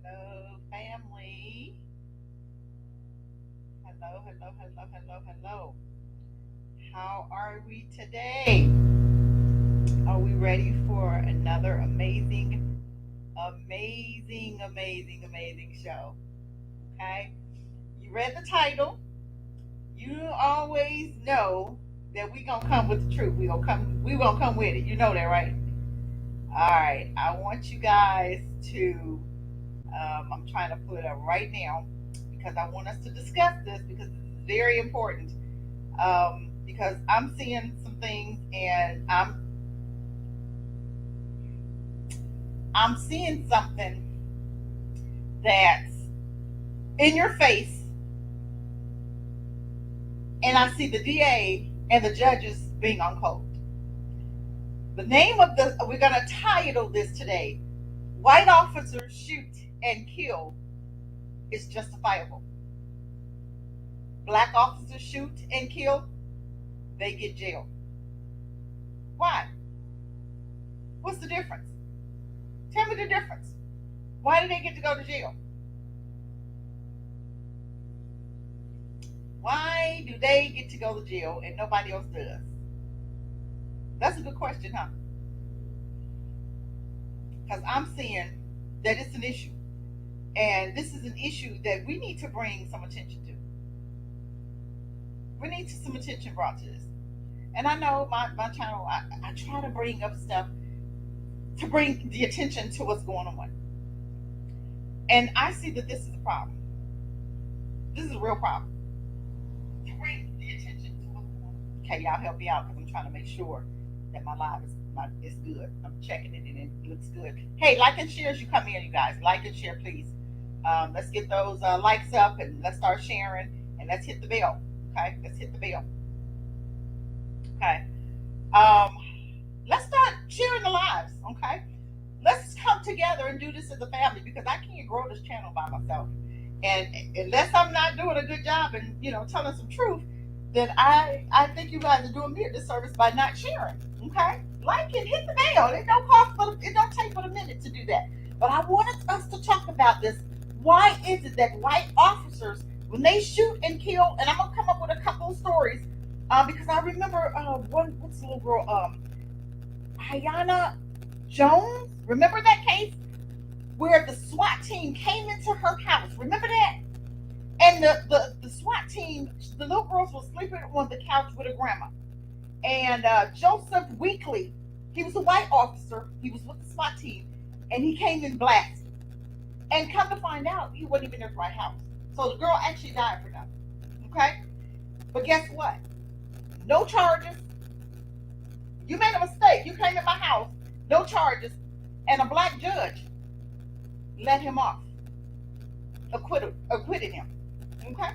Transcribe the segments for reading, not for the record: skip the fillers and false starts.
Hello, family. Hello, hello, hello, hello, hello. How are we today? Are we ready for another amazing, amazing, amazing, amazing show? Okay. You read the title. You always know that we gonna come with the truth. We gonna come. We gonna come with it. You know that, right? All right. I want you guys to. I'm trying to put it up right now because I want us to discuss this because it's very important. Because I'm seeing some things and I'm seeing something that's in your face, and I see the DA and the judges being on hold. The name of the we're gonna title this today: White officers shoot and kill is justifiable. Black officers shoot and kill, they get jail. Why? What's the difference? Tell me the difference. Why do they get to go to jail? Why do they get to go to jail and nobody else does? That's a good question, huh? Because I'm seeing that it's an issue. And this is an issue that we need to bring some attention to. We need some attention brought to this. And I know my channel, I try to bring up stuff to bring the attention to what's going on. And I see that this is a problem. This is a real problem. To bring the attention to what's going on. Okay, y'all help me out because I'm trying to make sure that my live is good. I'm checking it and it looks good. Hey, like and share as you come in, you guys. Like and share, please. Let's get those likes up and let's start sharing and let's hit the bell. Okay, let's hit the bell. Okay. Um, let's start sharing the lives. Okay. Let's come together and do this as a family because I can't grow this channel by myself. And unless I'm not doing a good job and telling some truth, then I think you guys are doing me a disservice by not sharing. Okay, like and hit the bell. It don't cost, but it don't take but a minute to do that. But I wanted us to talk about this. Why is it that white officers, when they shoot and kill, and I'm gonna come up with a couple of stories, because I remember what's the little girl, Aiyana Jones. Remember that case where the SWAT team came into her house? Remember that? And the SWAT team, the little girls were sleeping on the couch with her grandma. And JOSEPH Weekly, he was a white officer. He was with the SWAT team, and he came in black. And come to find out, he wasn't even in the right house. So the girl actually died for nothing. Okay? But guess what? No charges. You made a mistake. You came in my house, no charges, and a black judge let him off, acquitted him. Okay?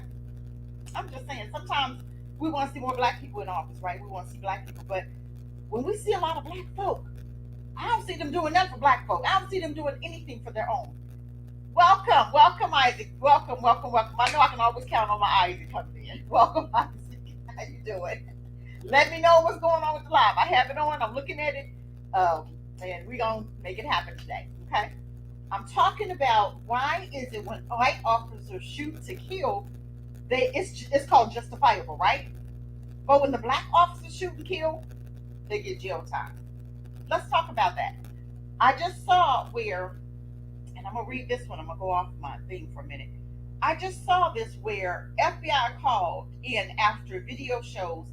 I'm just saying, sometimes we want to see more black people in office, right? We want to see black people, but when we see a lot of black folk, I don't see them doing nothing for black folk. I don't see them doing anything for their own. Welcome, welcome, Isaac. Welcome, welcome, welcome. I know I can always count on my Isaac coming in. Welcome, Isaac. How you doing? Let me know what's going on with the live. I have it on. I'm looking at it, and we're gonna make it happen today. Okay? I'm talking about why is it when white officers shoot to kill, it's called justifiable, right? But when the black officers shoot and kill, they get jail time. Let's talk about that. I just saw where, and I'm gonna read this one. I'm gonna go off my thing for a minute. I just saw this where FBI called in after video shows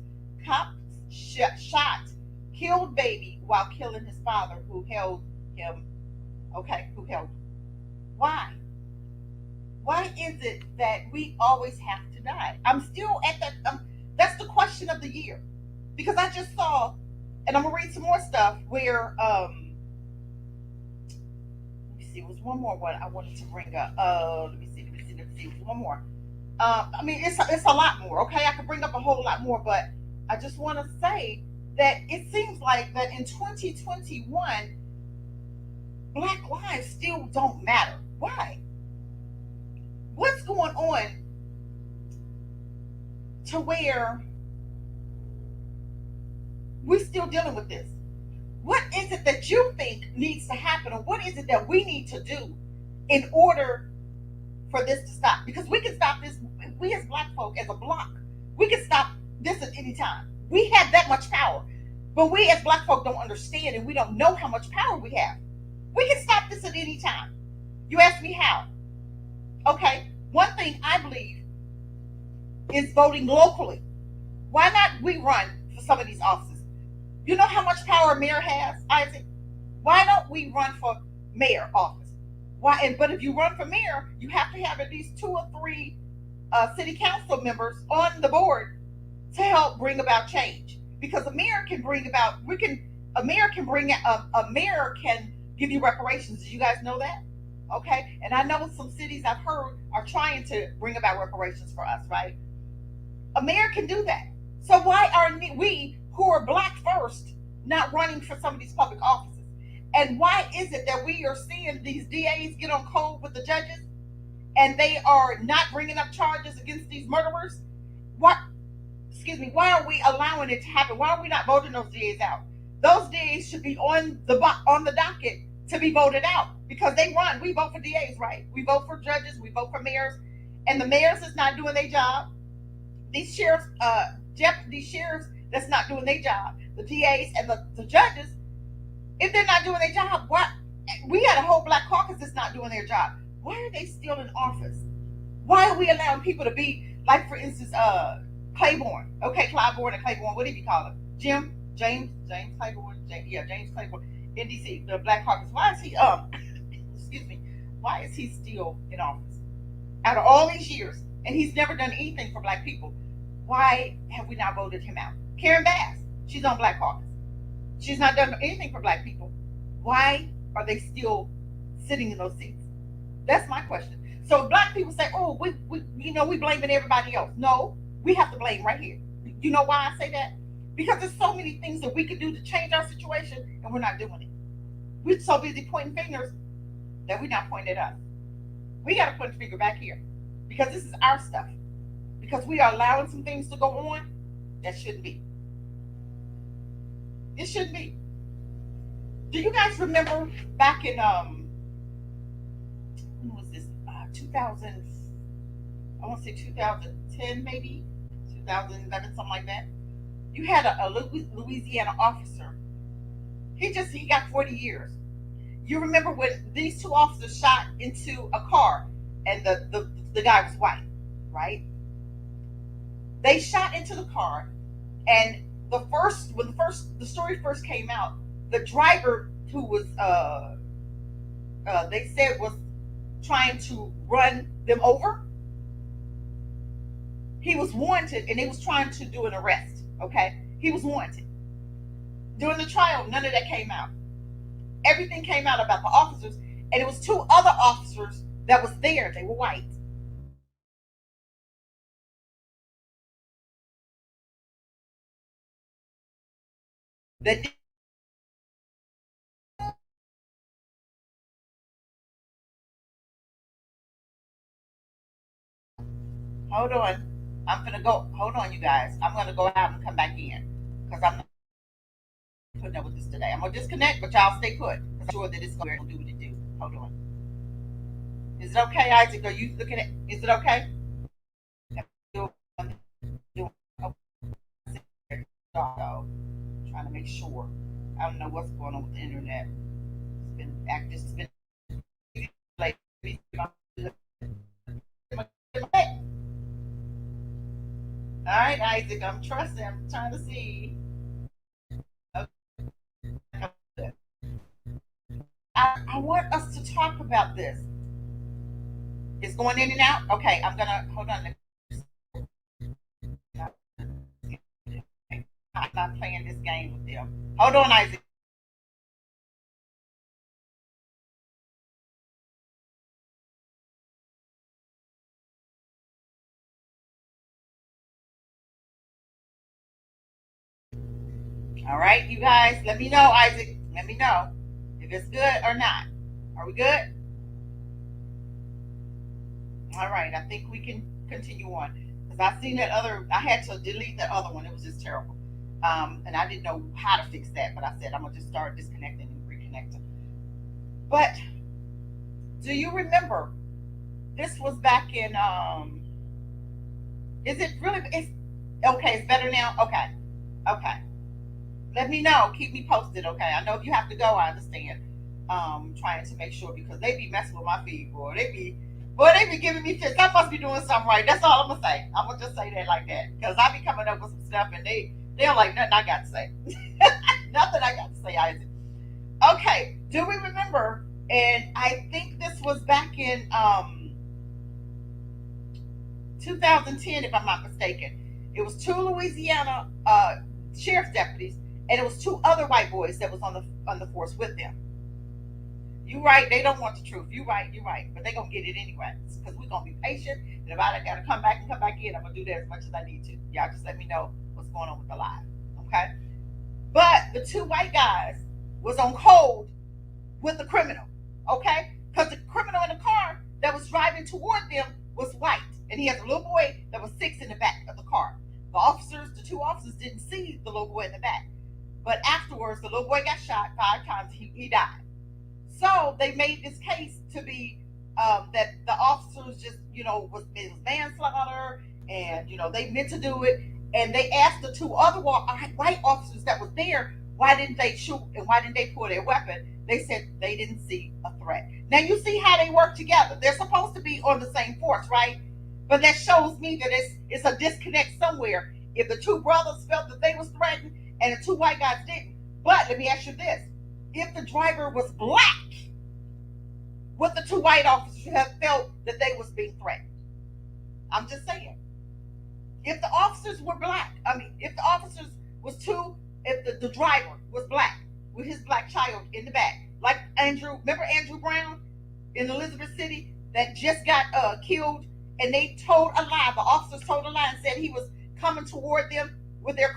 cops shot, killed baby while killing his father who held him. Okay, who held him? Why? Why is it that we always have to die? I'm still at that. That's the question of the year because I just saw, and I'm gonna read some more stuff where let me see, it was one more one I wanted to bring up. Let me see, one more. I mean, it's a lot more. Okay, I could bring up a whole lot more, but I just want to say that it seems like that in 2021, black lives still don't matter. Why? What's going on to where we're still dealing with this? What is it that you think needs to happen, or what is it that we need to do in order for this to stop. Because we can stop this. We as black folk, as a block, we can stop this at any time. We have that much power. But we as black folk don't understand, and we don't know how much power we have. We can stop this at any time. You ask me how. Okay, one thing I believe is voting locally. Why not we run for some of these offices? You know how much power a mayor has, Isaac? Why don't we run for mayor office? Why? But if you run for mayor, you have to have at least 2 or 3 city council members on the board to help bring about change. Because a mayor can bring about, a mayor can bring, a mayor can give you reparations. Do you guys know that? Okay, and I know some cities I've heard are trying to bring about reparations for us, right? A mayor can do that. So why are we, who are black first, not running for some of these public offices? And why is it that we are seeing these DAs get on code with the judges and they are not bringing up charges against these murderers? What? Excuse me. Why are we allowing it to happen? Why are we not voting those DAs out? Those DAs should be on the docket to be voted out because they run. We vote for DAs, right? We vote for judges. We vote for mayors, and the mayors is not doing their job. These sheriffs, these sheriffs that's not doing their job. The DAs and the judges, if they're not doing their job, what? We got a whole black caucus that's not doing their job. Why are they still in office? Why are we allowing people to be like, for instance, Claiborne? Okay, Claiborne and Claiborne. What did he call him? James Claiborne. James Claiborne in DC, the Black Caucus. Why is he excuse me? Why is he still in office out of all these years? And he's never done anything for black people. Why have we not voted him out? Karen Bass, she's on Black Caucus. She's not done anything for black people. Why are they still sitting in those seats? That's my question. So black people say, "Oh, we blaming everybody else." No, we have to blame right here. You know why I say that? Because there's so many things that we could do to change our situation, and we're not doing it. We're so busy pointing fingers that we're not pointing at us. We got to point the finger back here because this is our stuff. Because we are allowing some things to go on that shouldn't be. It shouldn't be. Do you guys remember back in when was this? 2000. I want to say 2010, maybe 2011, something like that. You had a Louisiana officer. He got 40 years. You remember when these 2 officers shot into a car, and the guy was white, right? They shot into the car, and when the story first came out, the driver who was they said was trying to run them over, he was wanted, and they was trying to do an arrest. Okay, he was wanted. During the trial, none of that came out. Everything came out about the officers, and it was 2 other officers that was there. They were white. That hold on. I'm gonna go. Hold on, you guys. I'm gonna go out and come back in because I'm not putting up with this today. I'm gonna disconnect, but y'all stay put. I'm sure that it's gonna do what it do. Hold on. Is it okay, Isaac? Are you looking at? Is it okay? Trying to make sure. I don't know what's going on with the internet. It's been active. It's been like. All right, Isaac. I'm trusting. I'm trying to see. Okay. I want us to talk about this. It's going in and out. Okay, I'm gonna hold on. I'm not playing this game with them. Hold on, Isaac. All right, you guys. Let me know, Isaac. Let me know if it's good or not. Are we good? All right. I think we can continue on because I seen that other. I had to delete that other one. It was just terrible. And I didn't know how to fix that, but I said I'm gonna just start disconnecting and reconnecting. But Do you remember? This was back in is it really it's okay, it's better now? Okay. Okay. Let me know. Keep me posted, okay? I know if you have to go, I understand. Trying to make sure because they be messing with my feed, boy. They be giving me fits. I must be doing something right. That's all I'm gonna say. I'm gonna just say that like that. Because I be coming up with some stuff and they don't like nothing I got to say. Nothing I got to say, Isaac. Okay. Do we remember? And I think this was back in 2010, if I'm not mistaken. It was two Louisiana sheriff's deputies, and it was two other white boys that was on the force with them. You right, they don't want the truth. You right, but they gonna get it anyway because we're gonna be patient. And if I gotta come back in, I'm gonna do that as much as I need to. Y'all just let me know what's going on with the lie, okay? But the two white guys was on code with the criminal, okay? Because the criminal in the car that was driving toward them was white, and he has a little boy that was 6 in the back of the car. The two officers didn't see the little boy in the back, but afterwards, the little boy got shot 5 times. He died. So they made this case to be that the officers just, it was manslaughter, and they meant to do it. And they asked the two other white officers that was there, why didn't they shoot and why didn't they pull their weapon? They said they didn't see a threat. Now you see how they work together. They're supposed to be on the same force, right? But that shows me that it's a disconnect somewhere. If the two brothers felt that they was threatened and the two white guys didn't. But let me ask you this. If the driver was black, would the two white officers have felt that they was being threatened? I'm just saying. If the officers were black, if the officers was if the driver was black with his black child in the back, like remember Andrew Brown in Elizabeth City that just got killed, and they told a lie. The officers told a lie and said he was coming toward them with his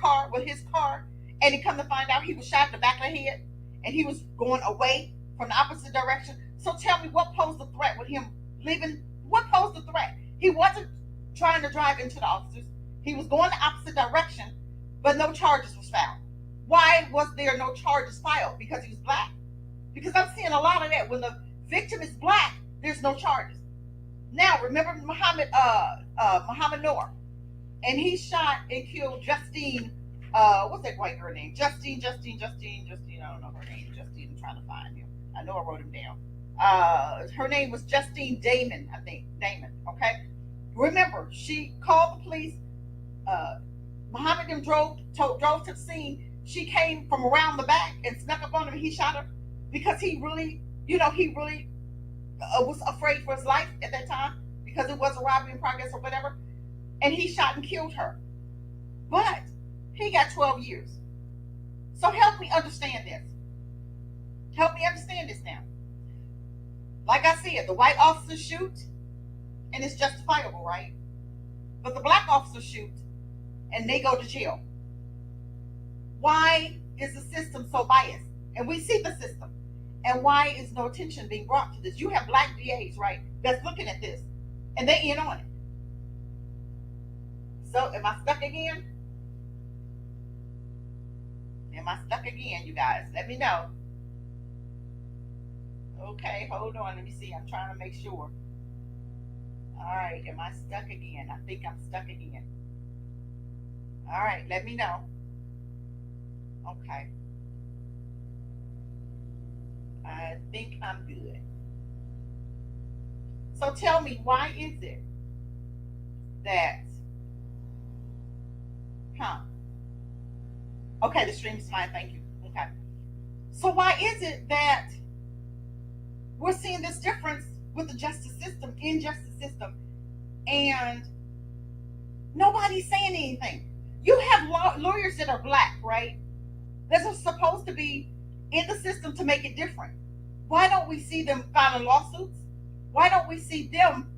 car, and he come to find out he was shot in the back of the head, and he was going away from the opposite direction. So tell me, what posed the threat with him leaving? What posed the threat? He wasn't trying to drive into the officers. He was going the opposite direction, but no charges was found. Why was there no charges filed? Because he was black? Because I'm seeing a lot of that. When the victim is black, there's no charges. Now, remember Mohamad Noor, and he shot and killed Justine. What's that white girl name? Justine. I don't know her name. Justine. I'm trying to find him. I know I wrote him down. Her name was Justine Damond, I think. Damond. Okay. Remember, she called the police. Mohamad then drove to the scene. She came from around the back and snuck up on him, and he shot her because he really was afraid for his life at that time because it was a robbery in progress or whatever, and he shot and killed her. But he got 12 years. So help me understand this. Help me understand this now. Like I said, the white officers shoot, and it's justifiable, right? But the black officers shoot, and they go to jail. Why is the system so biased? And we see the system. And why is no attention being brought to this? You have black DAs, right, that's looking at this, and they in on it. So am I stuck again? Am I stuck again, you guys? Let me know. Okay, hold on. Let me see. I'm trying to make sure. All right, am I stuck again? I think I'm stuck again. All right, let me know. Okay. I think I'm good. So tell me, why is it that, okay, the stream is fine, thank you. Okay. So why is it that we're seeing this difference with the justice system, and nobody's saying anything? You have lawyers that are black, right? That are supposed to be in the system to make it different. Why don't we see them filing lawsuits? Why don't we see them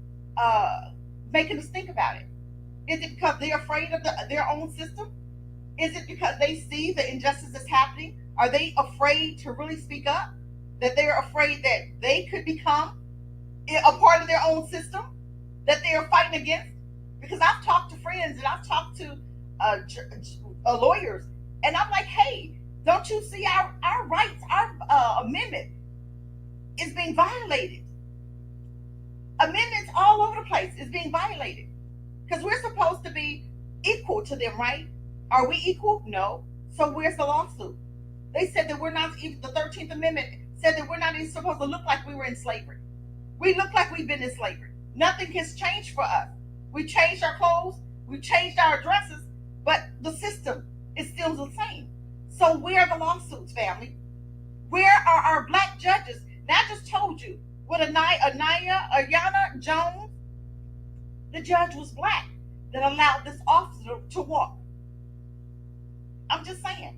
making us think about it? Is it because they're afraid of their own system? Is it because they see the injustice that's happening? Are they afraid to really speak up? That they're afraid that they could become a part of their own system that they are fighting against? Because I've talked to friends and I've talked to lawyers, and I'm like, hey, don't you see our rights, our amendment is being violated? Amendments all over the place is being violated because we're supposed to be equal to them, right? Are we equal? No. So where's the lawsuit? They said that we're not, the 13th Amendment said that we're not even supposed to look like we were in slavery. We look like we've been in slavery. Nothing has changed for us. We changed our clothes, we changed our dresses, but the system is still the same. So where are the lawsuits, family? Where are our black judges? Now, I just told you, with Aiyana Jones, the judge was black that allowed this officer to walk. I'm just saying.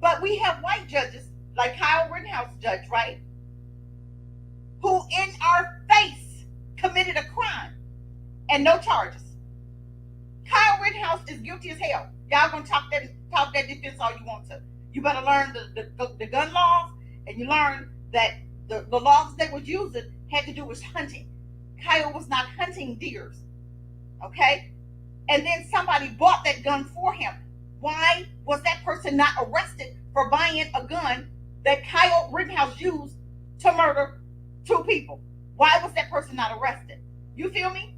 But we have white judges, like Kyle Rittenhouse judge, right? Who in our face committed a crime and no charges. Kyle Rittenhouse is guilty as hell. Y'all gonna talk that defense all you want to. You better learn the gun laws, and you learn that the laws they was using had to do with hunting. Kyle was not hunting deers, okay? And then somebody bought that gun for him. Why was that person not arrested for buying a gun that Kyle Rittenhouse used to murder 2 people? Why was that person not arrested? You feel me?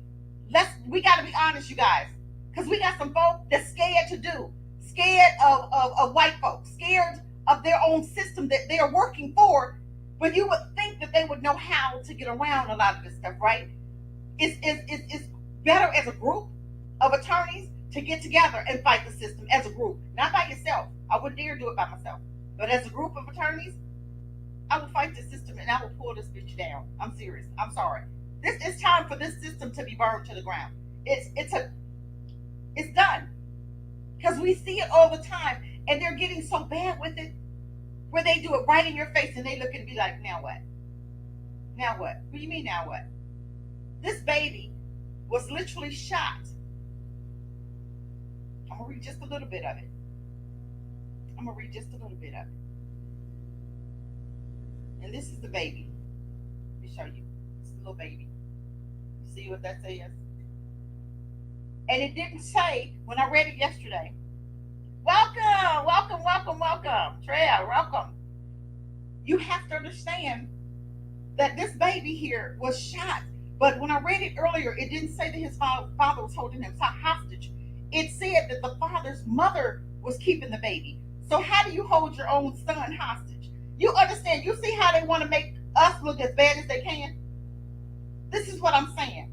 We got to be honest, you guys, because we got some folk that's scared to do, scared of white folks, scared of their own system that they are working for. But you would think that they would know how to get around a lot of this stuff, right? It's better as a group of attorneys to get together and fight the system as a group, not by yourself. I wouldn't dare do it by myself. But as a group of attorneys, I will fight the system and I will pull this bitch down. I'm serious. I'm sorry. It's time for this system to be burned to the ground. It's done. Because we see it all the time, and they're getting so bad with it, where they do it right in your face, and they look and be like, now what? Now what? What do you mean, now what? This baby was literally shot. I'm going to read just a little bit of it. And this is the baby. Let me show you. It's the little baby. You see what that says? And it didn't say, when I read it yesterday, welcome. Treya, welcome. You have to understand that this baby here was shot. But when I read it earlier, it didn't say that his father was holding him hostage. It said that the father's mother was keeping the baby. So how do you hold your own son hostage? You understand? You see how they want to make us look as bad as they can? This is what I'm saying.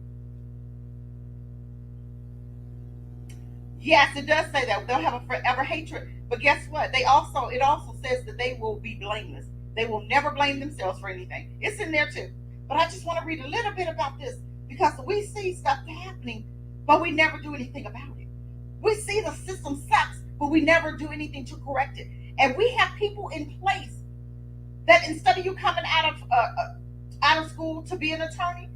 Yes, it does say that they'll have a forever hatred. But guess what? It also says that they will be blameless. They will never blame themselves for anything. It's in there too. But I just want to read a little bit about this because we see stuff happening, but we never do anything about it. We see the system sucks, but we never do anything to correct it. And we have people in place that instead of you coming out of school to be an attorney,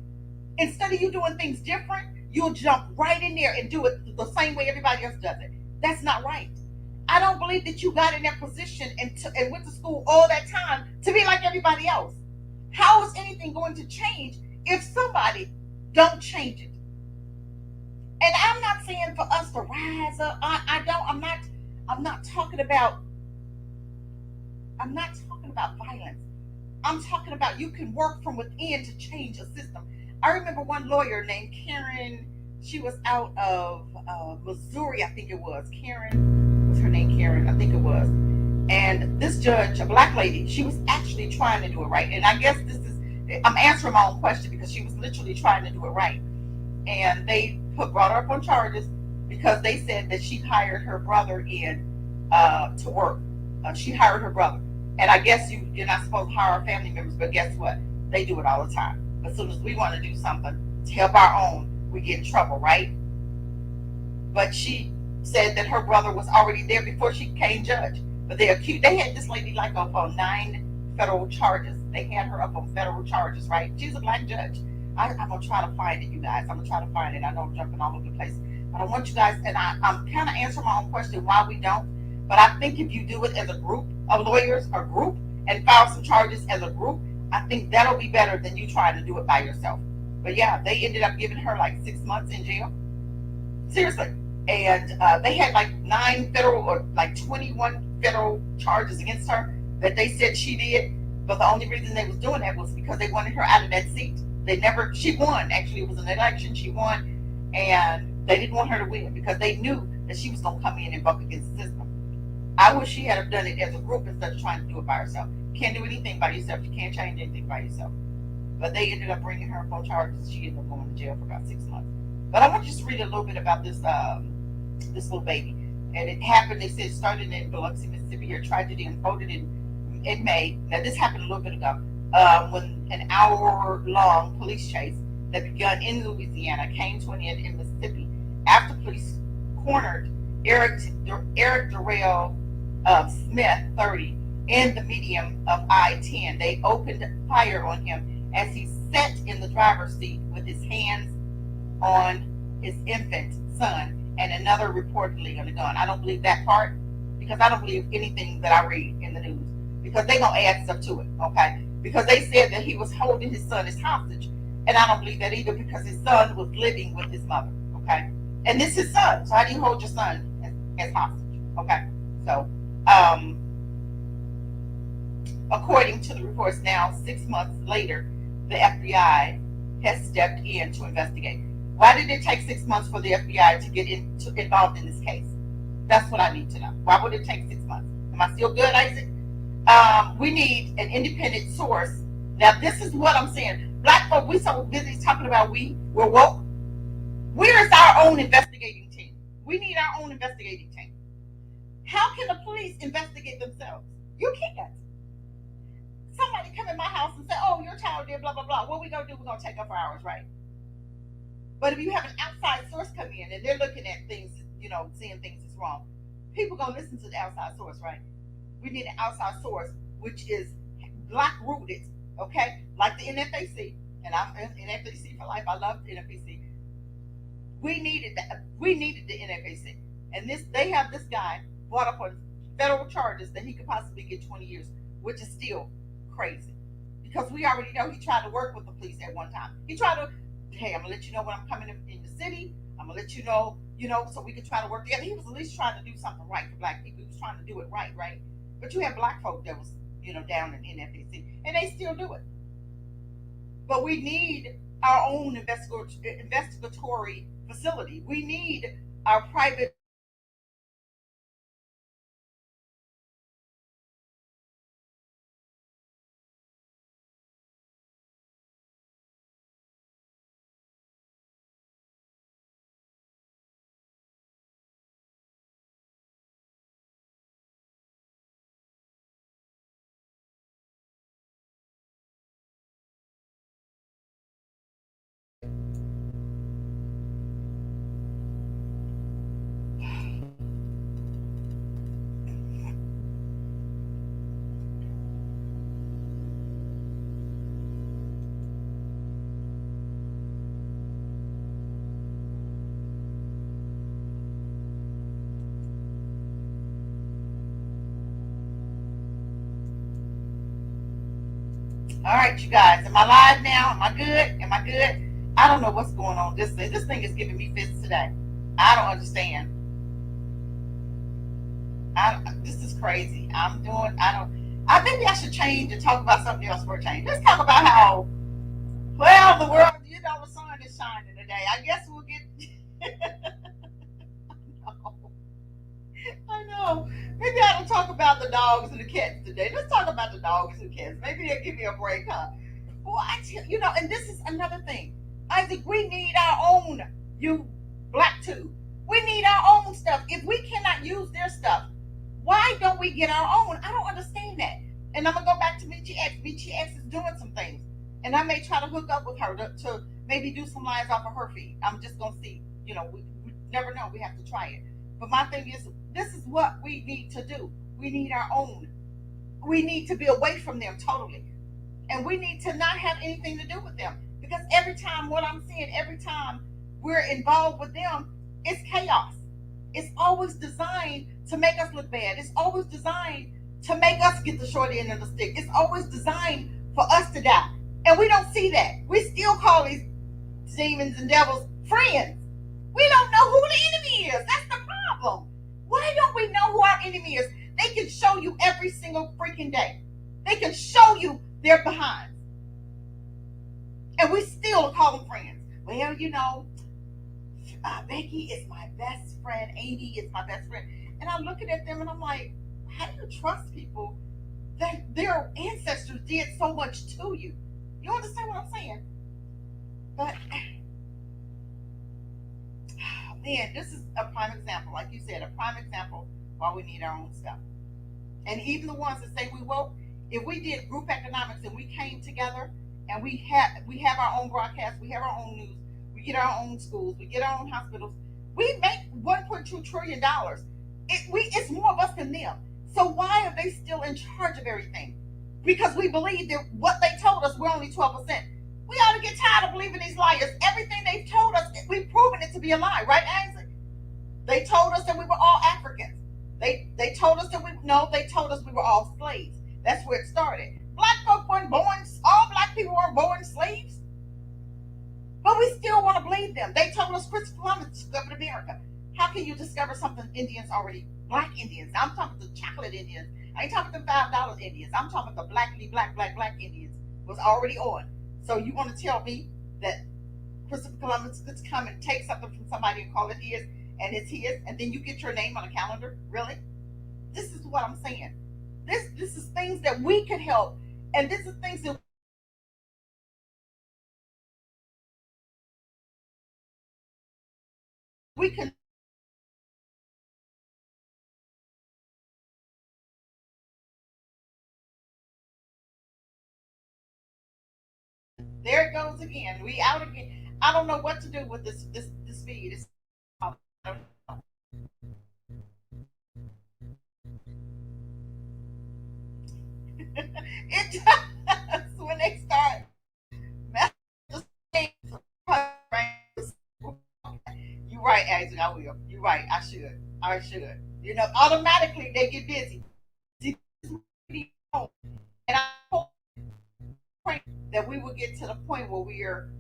instead of you doing things different, you'll jump right in there and do it the same way everybody else does it. That's not right. I don't believe that you got in that position and went to school all that time to be like everybody else. How is anything going to change if somebody don't change it? And I'm not saying for us to rise up. I'm not talking about violence. I'm talking about you can work from within to change a system. I remember one lawyer named Karen. She was out of Missouri, I think it was. Karen, what's her name? Karen, I think it was. And this judge, a black lady, she was actually trying to do it right. And I guess I'm answering my own question because she was literally trying to do it right. And they brought her up on charges because they said that she hired her brother in to work. She hired her brother. And I guess you're not supposed to hire family members, but guess what? They do it all the time. As soon as we want to do something to help our own, we get in trouble, right? But she said that her brother was already there before she became judge. But they had this lady like up on 9 federal charges. They had her up on federal charges, right? She's a black judge. I'm going to try to find it, you guys. I'm going to try to find it. I know I'm jumping all over the place. But I want you guys, and I'm kind of answering my own question why we don't. But I think if you do it as a group of lawyers, a group, and file some charges as a group, I think that'll be better than you trying to do it by yourself. But yeah, they ended up giving her like 6 months in jail. Seriously. And they had like 9 federal or like 21 federal charges against her that they said she did. But the only reason they was doing that was because they wanted her out of that seat. She won. Actually, it was an election. She won, and they didn't want her to win because they knew that she was going to come in and buck against the system. I wish she had done it as a group instead of trying to do it by herself. You can't do anything by yourself. You can't change anything by yourself. But they ended up bringing her on charges. She ended up going to jail for about 6 months. But I want to just read a little bit about this little baby. And it happened, they said, started in Biloxi, Mississippi. Her tragedy unfolded in May. Now, this happened a little bit ago when an hour-long police chase that began in Louisiana came to an end in Mississippi after police cornered Eric Darrell Smith, 30, in the medium of I-10. They opened fire on him as he sat in the driver's seat with his hands on his infant son and another reportedly on the gun. I don't believe that part because I don't believe anything that I read in the news because they're going to add stuff to it, okay? Because they said that he was holding his son as hostage, and I don't believe that either because his son was living with his mother, okay? And this is his son, so how do you hold your son as hostage, okay? So, according to the reports now, 6 months later, the FBI has stepped in to investigate. Why did it take 6 months for the FBI to get involved in this case? That's what I need to know. Why would it take 6 months? Am I still good, Isaac? We need an independent source. Now, this is what I'm saying. Black folk, we so busy talking about we're woke. Where is our own investigating team? We need our own investigating team. How can the police investigate themselves? You can't. Somebody come in my house and say, oh, your child did blah, blah, blah. What we going to do? We're going to take up hours, right? But if you have an outside source come in and they're looking at things, seeing things is wrong, people going to listen to the outside source, right? We need an outside source, which is black rooted, okay? Like the NFAC, and I'm NFAC for life. I love the NFAC. We needed that. We needed the NFAC. And they have this guy brought up on federal charges that he could possibly get 20 years, which is still crazy. Because we already know he tried to work with the police at one time. He tried to, hey, I'm gonna let you know when I'm coming in the city. I'm gonna let you know, so we can try to work together. He was at least trying to do something right for black people. He was trying to do it right? But you have black folk that was, down in NFAC, and they still do it. But we need our own investigatory facility. We need our private. All right, you guys, am I live now? Am I good? Am I good? I don't know what's going on. This thing is giving me fits today. I don't understand. This is crazy. Maybe I should change and talk about something else for a change. Let's talk about how, well, the world, the sun is shining today. I guess we'll get, I know. Maybe I don't talk about the dogs and the cats today. Let's talk about the dogs and cats. Maybe they'll give me a break, huh? Well, and this is another thing. Isaac, we need our own, you black too. We need our own stuff. If we cannot use their stuff, why don't we get our own? I don't understand that. And I'm going to go back to Michi X. Michi X is doing some things. And I may try to hook up with her to maybe do some lines off of her feed. I'm just going to see. We never know. We have to try it. But my thing is, this is what we need to do. We need our own. We need to be away from them totally. And we need to not have anything to do with them. Because every time we're involved with them, it's chaos. It's always designed to make us look bad. It's always designed to make us get the short end of the stick. It's always designed for us to die. And we don't see that. We still call these demons and devils friends. We don't know who the enemy is. That's the problem. Why don't we know who our enemy is? They can show you every single freaking day. They can show you their behinds. And we still call them friends. Well, Becky is my best friend. Amy is my best friend. And I'm looking at them and I'm like, how do you trust people that their ancestors did so much to you? You understand what I'm saying? But man, this is a prime example, like you said, a prime example why we need our own stuff. And even the ones that say we woke, if we did group economics and we came together and we have our own broadcast, we have our own news, we get our own schools, we get our own hospitals, we make $1.2 trillion. It's more of us than them. So why are they still in charge of everything? Because we believe that what they told us, we're only 12%. We ought to get tired of believing these liars. Everything they've told us, we've proven it to be a lie, right, Ainsley? They told us that we were all Africans. They told us that we no, they told us we were all slaves. That's where it started. Black folk weren't born, all black people weren't born slaves. But we still want to believe them. They told us Christopher Columbus discovered America. How can you discover something Indians already, black Indians? I'm talking the chocolate Indians. I ain't talking the $5 Indians. I'm talking the black Indians was already on. So you want to tell me that Christopher Columbus could come and take something from somebody and call it his, and it's his, and then you get your name on a calendar? Really? This is what I'm saying. This is things that we could help, and this is things that we can. There it goes again. We out again. I don't know what to do with this feed. It does when they start messing. You're right, Isaac. I will. You're right. I should. I should. Automatically they get busy. And I hope that we will get to the point where we are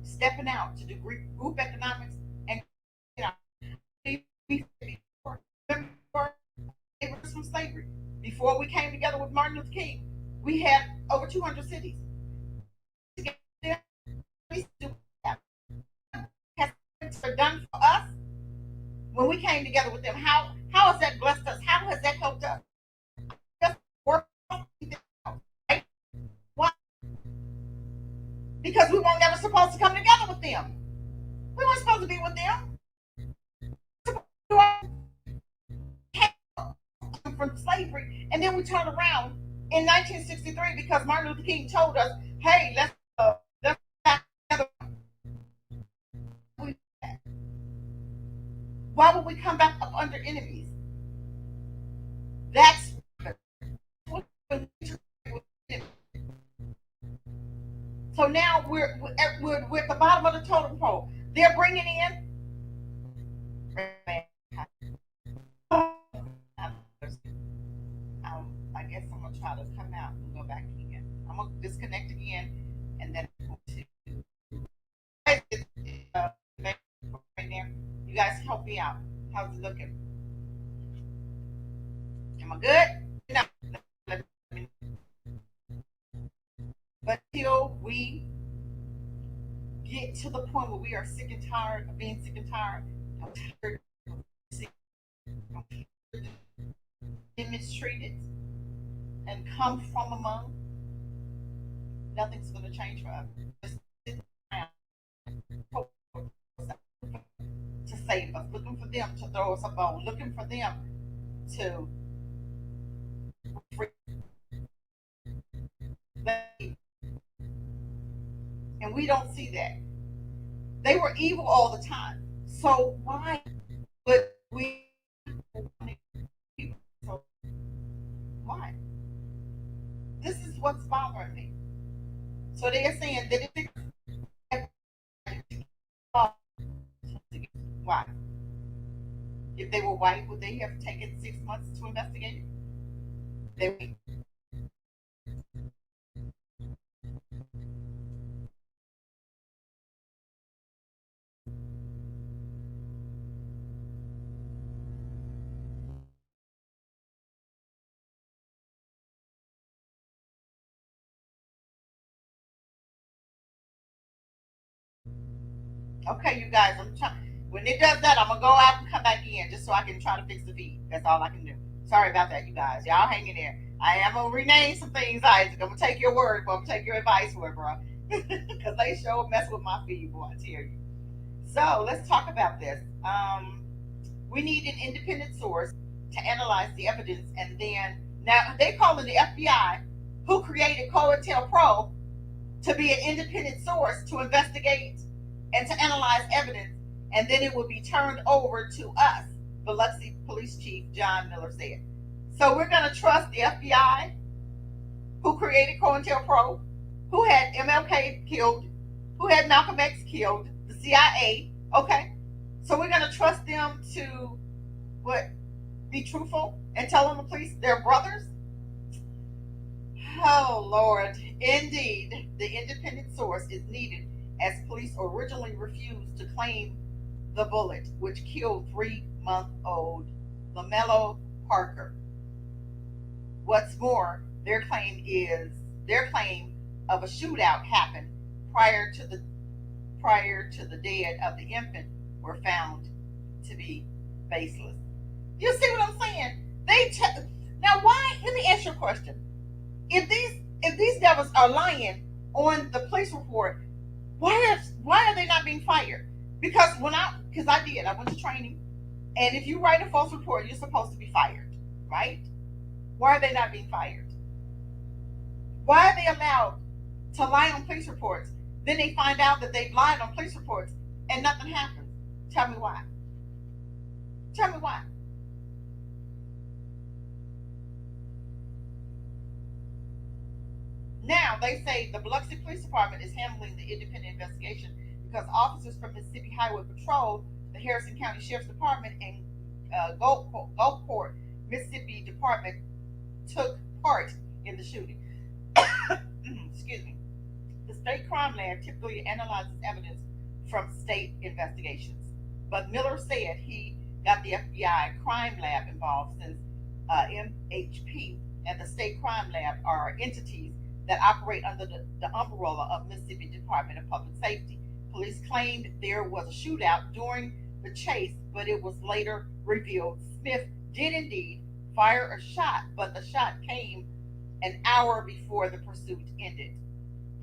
stepping out to do group economics and you know, before from slavery. Before we came together with Martin Luther King, we had over 200 cities. Has done for us when we came together with them. How has that blessed us? How has that helped us? Just work, right? Why? Because we weren't never supposed to come together with them. We weren't supposed to be with them. From slavery, and then we turned around in 1963 because Martin Luther King told us, "Hey, let's back together." Why would we come back up under enemies? That's so now we're at the bottom of the totem pole. They're bringing in. I guess I'm gonna try to come out and go back in. I'm gonna disconnect again, and then uh, right there. You guys help me out. How's it looking? Am I good? No. But until we get to the point where we are sick and tired of being sick and tired, I'm tired of being mistreated and come from among, nothing's going to change for us. Just sit around to save us, looking for them to throw us a bone, looking for them to free. And we don't see that. They were evil all the time. So why would we? Why? This is what's bothering me. So they're saying that why? If they were white, would they have taken 6 months to investigate it? They Okay, you guys, I'm trying. When it does that, I'm gonna go out and come back in just so I can try to fix the feed. That's all I can do. Sorry about that, you guys. Y'all hang in there. I am gonna rename some things, Isaac. I'm gonna take your word, but I'm gonna take your advice for it, bro. Because they sure mess with my feed, boy. I tell you. So let's talk about this. We need an independent source to analyze the evidence, and then now they calling the FBI, who created COINTELPRO, to be an independent source to investigate and to analyze evidence, and then it will be turned over to us, Biloxi Police Chief John Miller said. So we're going to trust the FBI, who created COINTELPRO, who had MLK killed, who had Malcolm X killed, the CIA. Okay, so we're going to trust them to what? Be truthful and tell them the police they're brothers. Oh Lord, indeed, the independent source is needed as police originally refused to claim the bullet which killed 3-month-old LaMelo Parker. What's more, their claim of a shootout happened prior to the dead of the infant were found to be baseless. You see what I'm saying? Now why? Let me ask you a question. If these devils are lying on the police report, why are they not being fired? Because I went to training, and if you write a false report, you're supposed to be fired, right? Why are they not being fired? Why are they allowed to lie on police reports? Then they find out that they've lied on police reports and nothing happens. Tell me why. Tell me why. Now, they say the Biloxi Police Department is handling the independent investigation because officers from Mississippi Highway Patrol, the Harrison County Sheriff's Department, and Gulfport, Mississippi Department took part in the shooting. Excuse me. The state crime lab typically analyzes evidence from state investigations, but Miller said he got the FBI crime lab involved since MHP and the state crime lab are entities that operate under the umbrella of Mississippi Department of Public Safety. Police claimed there was a shootout during the chase, but it was later revealed Smith did indeed fire a shot, but the shot came an hour before the pursuit ended.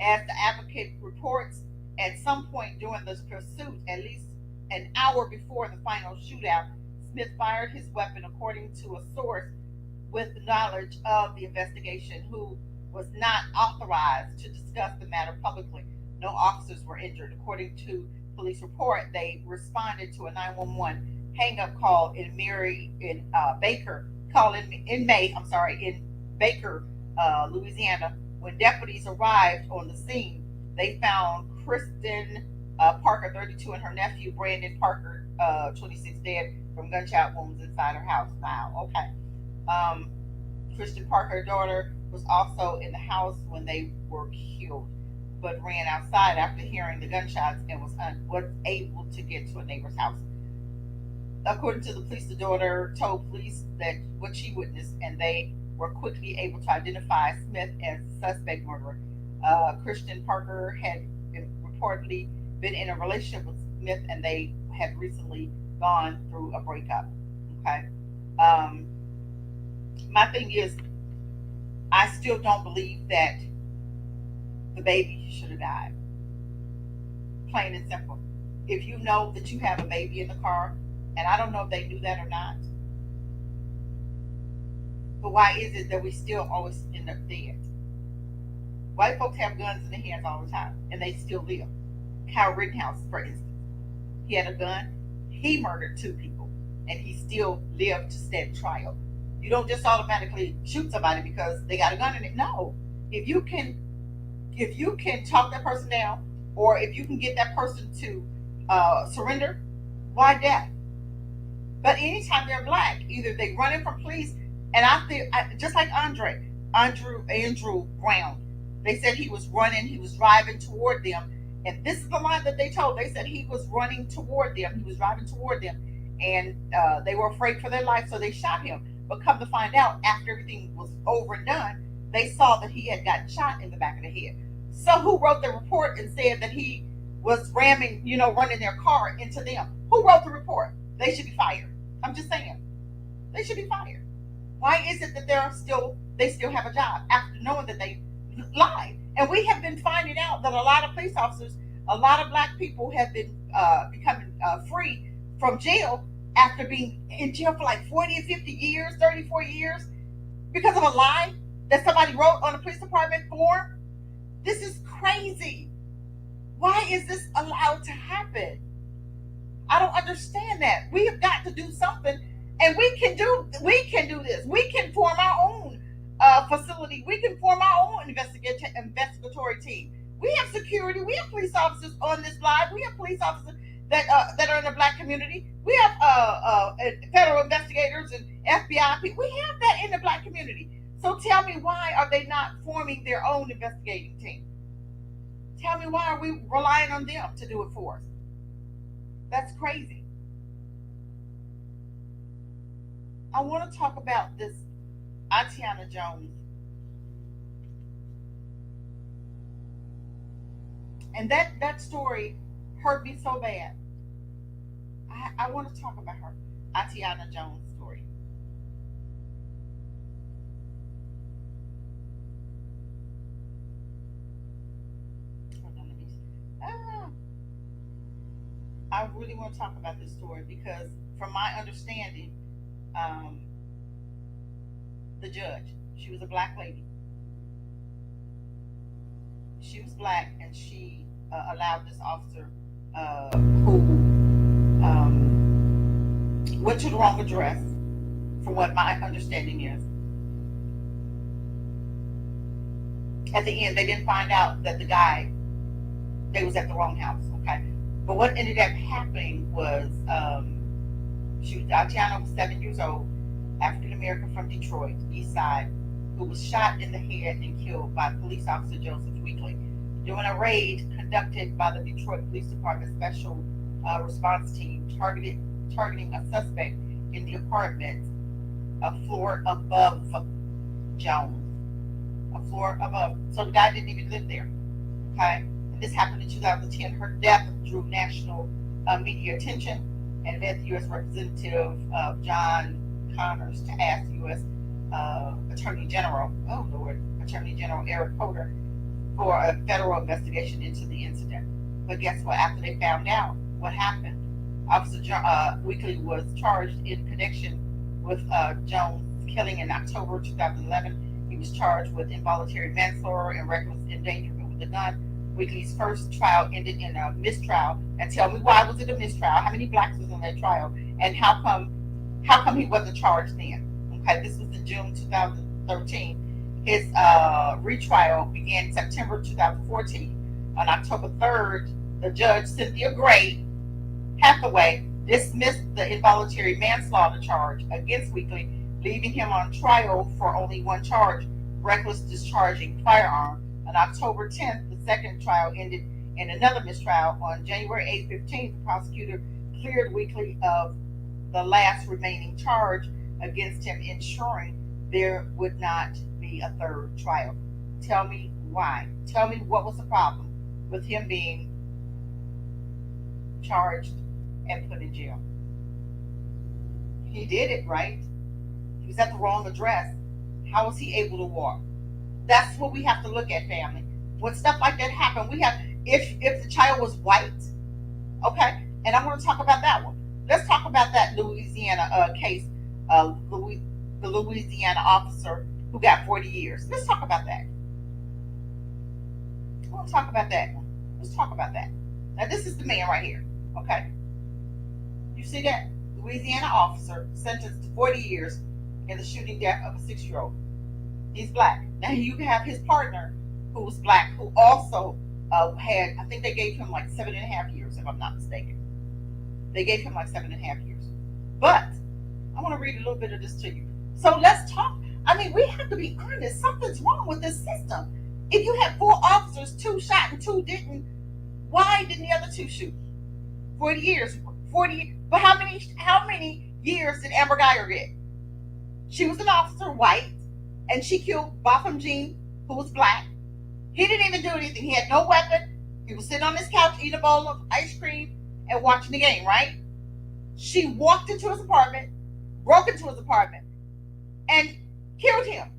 As the advocate reports, at some point during the pursuit, at least an hour before the final shootout, Smith fired his weapon, according to a source with knowledge of the investigation who was not authorized to discuss the matter publicly. No officers were injured. According to police report, they responded to a 911 hang-up call in Baker, Louisiana. When deputies arrived on the scene, they found Kristen Parker, 32, and her nephew Brandon Parker, 26, dead from gunshot wounds inside her house. Now, okay. Kristen Parker's daughter was also in the house when they were killed, but ran outside after hearing the gunshots and was able to get to a neighbor's house. According to the police, the daughter told police that what she witnessed, and they were quickly able to identify Smith as the suspect murderer. Kristen Parker had reportedly been in a relationship with Smith, and they had recently gone through a breakup. Okay. My thing is, I still don't believe that the baby should have died. Plain and simple. If you know that you have a baby in the car, and I don't know if they knew that or not, but why is it that we still always end up dead? White folks have guns in their hands all the time, and they still live. Kyle Rittenhouse, for instance, he had a gun. He murdered 2 people, and he still lived to stand trial. You don't just automatically shoot somebody because they got a gun in it. No, if you can talk that person down, or if you can get that person to surrender, why death? But anytime they're black, either they running from police, and I think just like Andrew Brown, they said he was driving toward them, and this is the line that they told. They said he was running toward them, he was driving toward them, and they were afraid for their life, so they shot him. But come to find out, after everything was over and done, they saw that he had gotten shot in the back of the head. So who wrote the report and said that he was ramming, running their car into them. Who wrote the report? They should be fired. I'm just saying, they should be fired. Why is it that they still have a job after knowing that they lied? And we have been finding out that a lot of police officers, a lot of black people have been becoming free from jail after being in jail for like 40 and 50 years, 34 years, because of a lie that somebody wrote on a police department form. This is crazy. Why is this allowed to happen? I don't understand that. We have got to do something, and we can do this. We can form our own facility. We can form our own investigatory team. We have security. We have police officers on this live. We have police officers that are in the black community. We have federal investigators and FBI people. We have that in the black community. So tell me, why are they not forming their own investigating team? Tell me, why are we relying on them to do it for us? That's crazy. I want to talk about this Aiyana Jones. And that story hurt me so bad. I want to talk about her, Aiyana Jones story. Hold on, let me. I really want to talk about this story because, from my understanding, the judge, she was a black lady. She was black, and she allowed this officer who went to the wrong address, from what my understanding is. At the end, they didn't find out that they was at the wrong house, okay? But what ended up happening was, Aiyana was 7 years old, African American from Detroit, East Side, who was shot in the head and killed by police officer JOSEPH Weeklery during a raid conducted by the Detroit Police Department Special Response Team, targeting a suspect in the apartment a floor above Jones. A floor above. So the guy didn't even live there. Okay? And this happened in 2010. Her death drew national media attention and led the U.S. Representative John Connors to ask U.S. Attorney General, Attorney General Eric Holder, for a federal investigation into the incident. But guess what? After they found out what happened, Officer Weeklery was charged in connection with Jones' killing in October 2011. He was charged with involuntary manslaughter and reckless endangerment with a gun. Weeklery's first trial ended in a mistrial. And tell me, why was it a mistrial? How many blacks was on that trial? And how come he wasn't charged then? Okay, this was in June 2013. His retrial began September 2014. On October 3rd, the judge, Cynthia Gray Hathaway, dismissed the involuntary manslaughter charge against Weeklery, leaving him on trial for only one charge, reckless discharging firearm. On October 10th, the second trial ended in another mistrial. On January 15th, the prosecutor cleared Weeklery of the last remaining charge against him, ensuring there would not be a third trial. Tell me why. Tell me what was the problem with him being charged and put in jail. He did it, right? He was at the wrong address. How was he able to walk? That's what we have to look at, family. When stuff like that happen, we have, if the child was white, okay, and I'm going to talk about that one. Let's talk about that Louisiana case, the Louisiana officer who got 40 years. Let's talk about that. We'll talk about that one. Let's talk about that. Now, this is the man right here, okay? You see that? Louisiana officer sentenced to 40 years in the shooting death of a 6-year-old. He's black. Now, you have his partner who was black, who also had, I think they gave him like 7.5 years, if I'm not mistaken. They gave him like 7.5 years. But I want to read a little bit of this to you. So let's talk. I mean, we have to be honest. Something's wrong with this system. If you had 4 officers, 2 shot and 2 didn't, why didn't the other 2 shoot? 40 years. 40. But how many years did Amber Geiger get? She was an officer, white, and she killed Botham Jean, who was black. He didn't even do anything. He had no weapon. He was sitting on his couch eating a bowl of ice cream and watching the game, right? She walked into his apartment, broke into his apartment, and killed him.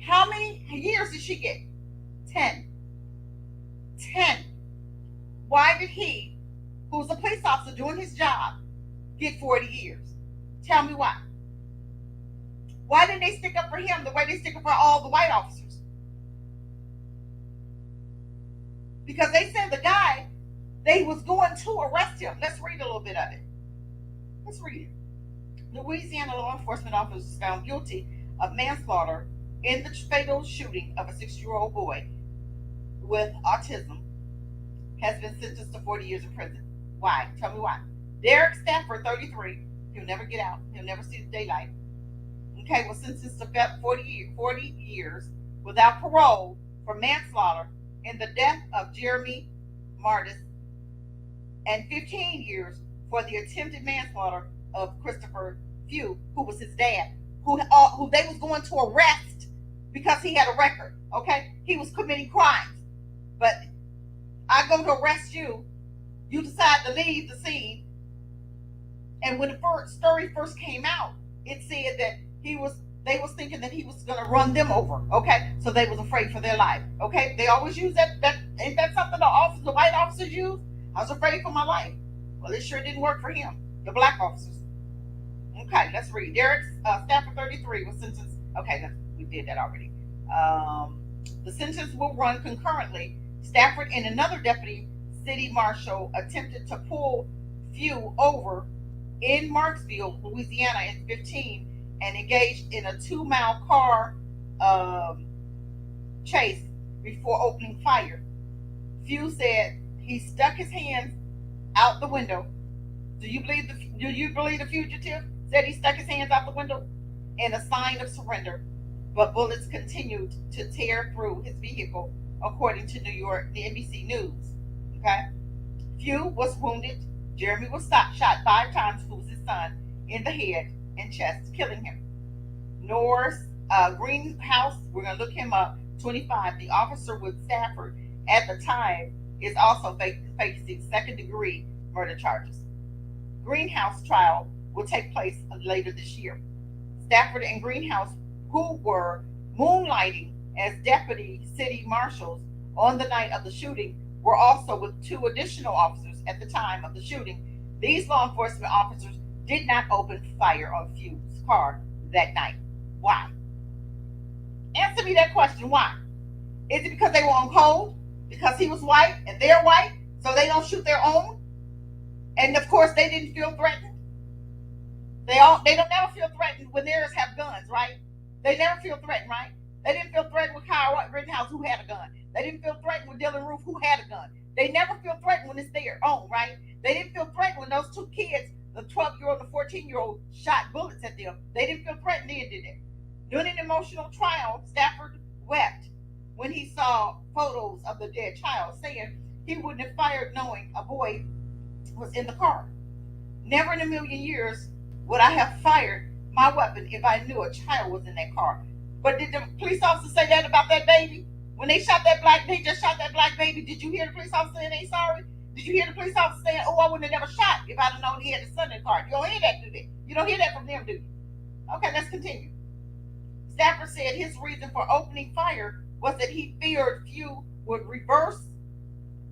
How many years did she get? 10. 10. Why did he, who's a police officer doing his job, get 40 years? Tell me why. Why didn't they stick up for him the way they stick up for all the white officers? Because they said the guy, they was going to arrest him. Let's read a little bit of it. Let's read it. Louisiana law enforcement officers found guilty of manslaughter in the fatal shooting of a 6-year-old boy with autism has been sentenced to 40 years in prison. Why? Tell me why. Derek Stafford, 33, he'll never get out. He'll never see the daylight. Okay, was sentenced to 40 years without parole for manslaughter in the death of Jeremy Martis, and 15 years for the attempted manslaughter of Christopher Few, who was his dad, who they was going to arrest because he had a record. Okay, he was committing crimes, but I go to arrest you. You decide to leave the scene, and when the story first came out, it said that they was thinking that he was going to run them over. Okay, so they was afraid for their life. Okay, they always use that. Ain't that something the white officers use? I was afraid for my life. Well, it sure didn't work for him. The black officers. Okay, let's read. Derek Stafford, 33, was sentenced. Okay, we did that already. The sentence will run concurrently. Stafford and another deputy city marshal attempted to pull Few over in Marksville, Louisiana, in 15, and engaged in a 2-mile car chase before opening fire. Few said he stuck his hands out the window. Do you believe the fugitive said he stuck his hands out the window in a sign of surrender, but bullets continued to tear through his vehicle, according to the NBC News. Okay, Few was wounded. Jeremy was shot 5 times, who was his son, in the head and chest, killing him. Noor's Greenhouse, we're going to look him up, 25. The officer with Stafford at the time is also facing second-degree murder charges. Greenhouse trial will take place later this year. Stafford and Greenhouse, who were moonlighting as deputy city marshals on the night of the shooting, were also with 2 additional officers at the time of the shooting. These law enforcement officers did not open fire on Few's car that night. Why? Answer me that question. Why? Is it because they were on code? Because he was white and they're white, so they don't shoot their own? And of course, they didn't feel threatened. They don't never feel threatened when theirs have guns, right? They never feel threatened, right? They didn't feel threatened with Kyle Rittenhouse, who had a gun. They didn't feel threatened with Dylan Roof, who had a gun. They never feel threatened when it's their own, right? They didn't feel threatened when those 2 kids, the 12-year-old and the 14-year-old, shot bullets at them. They didn't feel threatened then, did they? During an emotional trial, Stafford wept when he saw photos of the dead child, saying he wouldn't have fired knowing a boy was in the car. Never in a million years would I have fired my weapon if I knew a child was in that car. But did the police officer say that about that baby? When they just shot that black baby, did you hear the police officer saying they sorry? Did you hear the police officer saying, oh, I wouldn't have never shot if I'd have known he had his son in the car? You don't hear that, do they? You don't hear that from them, do you? Okay, let's continue. Stafford said his reason for opening fire was that he feared Few would reverse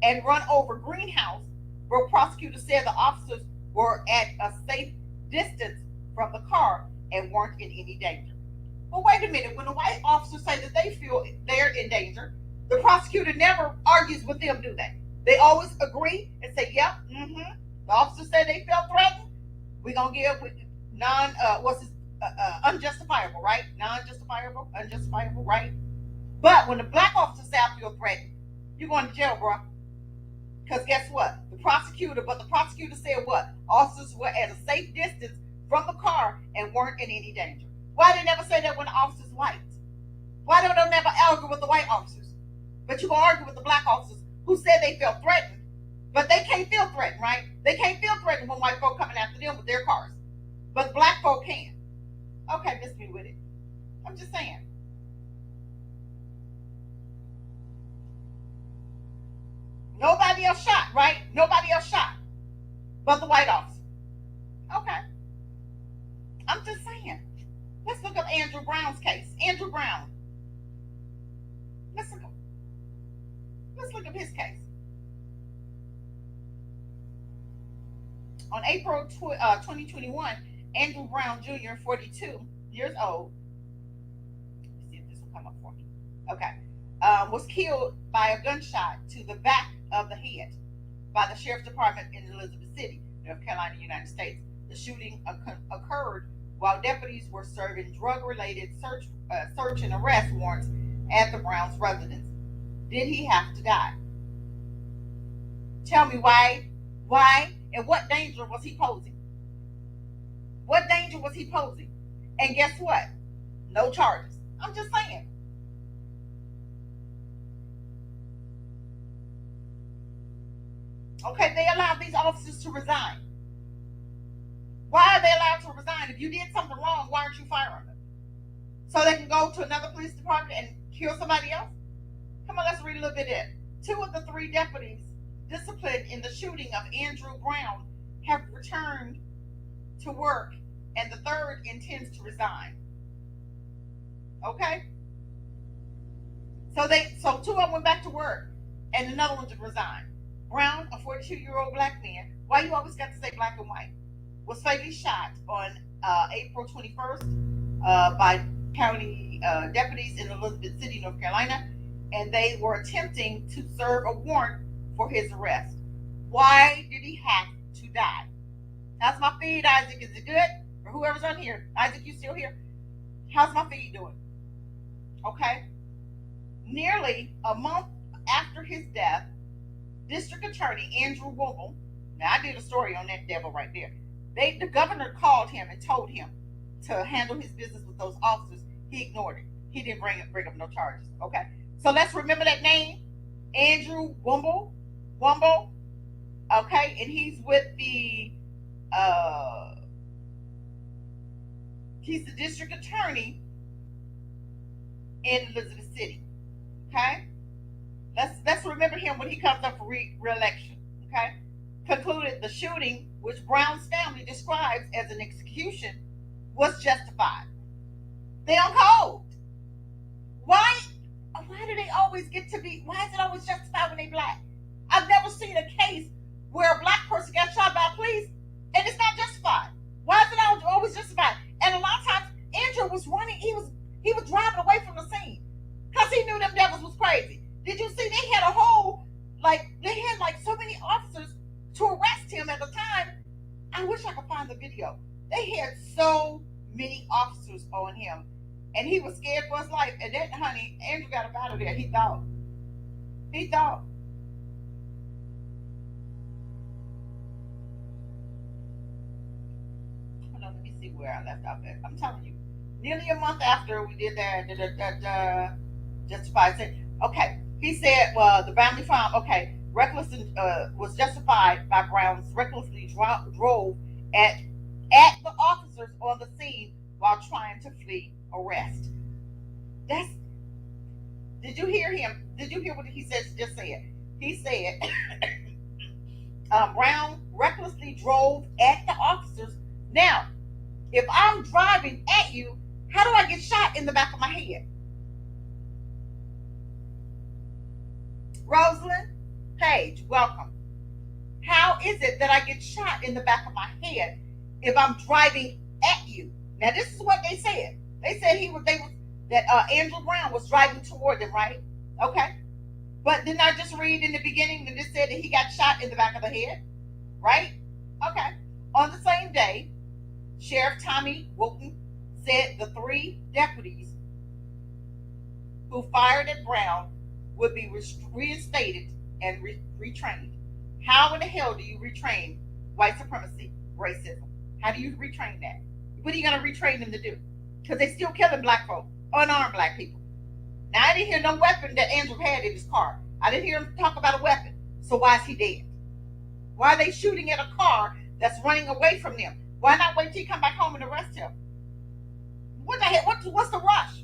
and run over Greenhouse, where prosecutors said the officers were at a safe distance from the car and weren't in any danger. But wait a minute, when the white officers say that they feel they're in danger, the prosecutor never argues with them, do they? They always agree and say, yep, the officers say they felt threatened. We're going to give with unjustifiable, right? Unjustifiable, right? But when the black officer say I feel threatened, you're going to jail, bro. Because guess what? The prosecutor said what? Officers were at a safe distance from the car and weren't in any danger. Why they never say that when the officer's white? Why don't they never argue with the white officers? But you can argue with the black officers who said they felt threatened, but they can't feel threatened, right? They can't feel threatened when white folk coming after them with their cars. But black folk can. Okay, miss me with it. I'm just saying. Nobody else shot, right? Nobody else shot but the white officer. Okay. I'm just saying. Let's look up Andrew Brown's case. Andrew Brown. Let's look up, let's look up his case. On April 2021, Andrew Brown Jr., 42 years old. Let's see if this will come up for me. Okay. Was killed by a gunshot to the back of the head by the Sheriff's Department in Elizabeth City, North Carolina, United States. The shooting occurred while deputies were serving drug-related search and arrest warrants at the Browns' residence. Did he have to die? Tell me why? Why? And what danger was he posing? What danger was he posing? And guess what? No charges. I'm just saying. Okay, they allowed these officers to resign. Why are they allowed to resign? If you did something wrong, why aren't you firing them? So they can go to another police department and kill somebody else? Come on, let's read a little bit of it. 2 of the 3 deputies disciplined in the shooting of Andrew Brown have returned to work, and the 3rd intends to resign. Okay? So 2 of them went back to work, and another one to resign. Brown, a 42-year-old black man, why you always got to say black and white, was fatally shot on April 21st by county deputies in Elizabeth City, North Carolina, and they were attempting to serve a warrant for his arrest. Why did he have to die? How's my feed, Isaac? Is it good? Or whoever's on here. Isaac, you still here? How's my feed doing? Okay. Nearly a month after his death, District Attorney Andrew Womble, now I did a story on that devil right there. The governor called him and told him to handle his business with those officers. He ignored it. He didn't bring up no charges. Okay. So let's remember that name. Andrew Womble. Okay, and he's with the he's the district attorney in Elizabeth City. Okay, let's remember him when he comes up for re-election. Okay, concluded the shooting, which Brown's family describes as an execution, was justified. They on code. Why do they always get to be? Why is it always justified when they black? I've never seen a case where a black person got shot by police and it's not justified. Why is it always justified? And a lot of times, Andrew was running. He was driving away from the scene because he knew them devils was crazy. Did you see? They had they had so many officers to arrest him at the time. I wish I could find the video. They had so many officers on him, and he was scared for his life. And then, honey, Andrew got up out of there. He thought. Hold on, let me see where I left off at. I'm telling you, nearly a month after we did that, justified. Okay, he said, well, the family found, okay, reckless was justified by Brown's recklessly drove at the officers on the scene while trying to flee arrest. Did you hear him? Did you hear what he just said? He said Brown recklessly drove at the officers. Now, if I'm driving at you, how do I get shot in the back of my head? Rosalind Page, welcome. How is it that I get shot in the back of my head if I'm driving at you? Now, this is what they said. They said Andrew Brown was driving toward them, right? Okay. But didn't I just read in the beginning when it said that he got shot in the back of the head? Right? Okay. On the same day, Sheriff Tommy Woken said the 3 deputies who fired at Brown would be reinstated and retrained. How in the hell do you retrain white supremacy, racism? How do you retrain that? What are you going to retrain them to do? Because they're still killing black folk, unarmed black people. Now, I didn't hear no weapon that Andrew had in his car. I didn't hear him talk about a weapon. So why is he dead? Why are they shooting at a car that's running away from them? Why not wait till he come back home and arrest him? What the heck? What's the rush?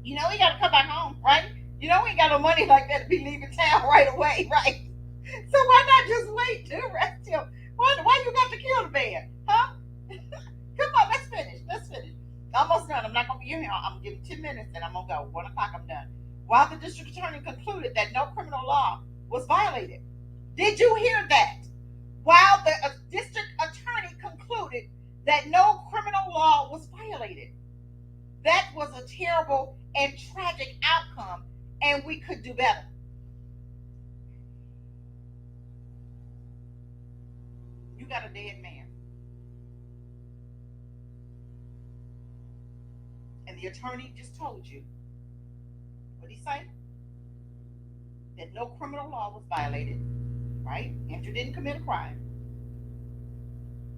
You know he got to come back home, right? You know, we ain't got no money like that to be leaving town right away, right? So why not just wait to arrest him? Why you got to kill the man? Huh? Come on, let's finish. Let's finish. Almost done. I'm not gonna be here. I'm gonna give you 10 minutes and I'm gonna go. 1 o'clock, I'm done. While the district attorney concluded that no criminal law was violated. Did you hear that? While the district attorney concluded that no criminal law was violated. That was a terrible and tragic outcome, and we could do better. You got a dead man. And the attorney just told you what he said, that no criminal law was violated, right? Andrew didn't commit a crime.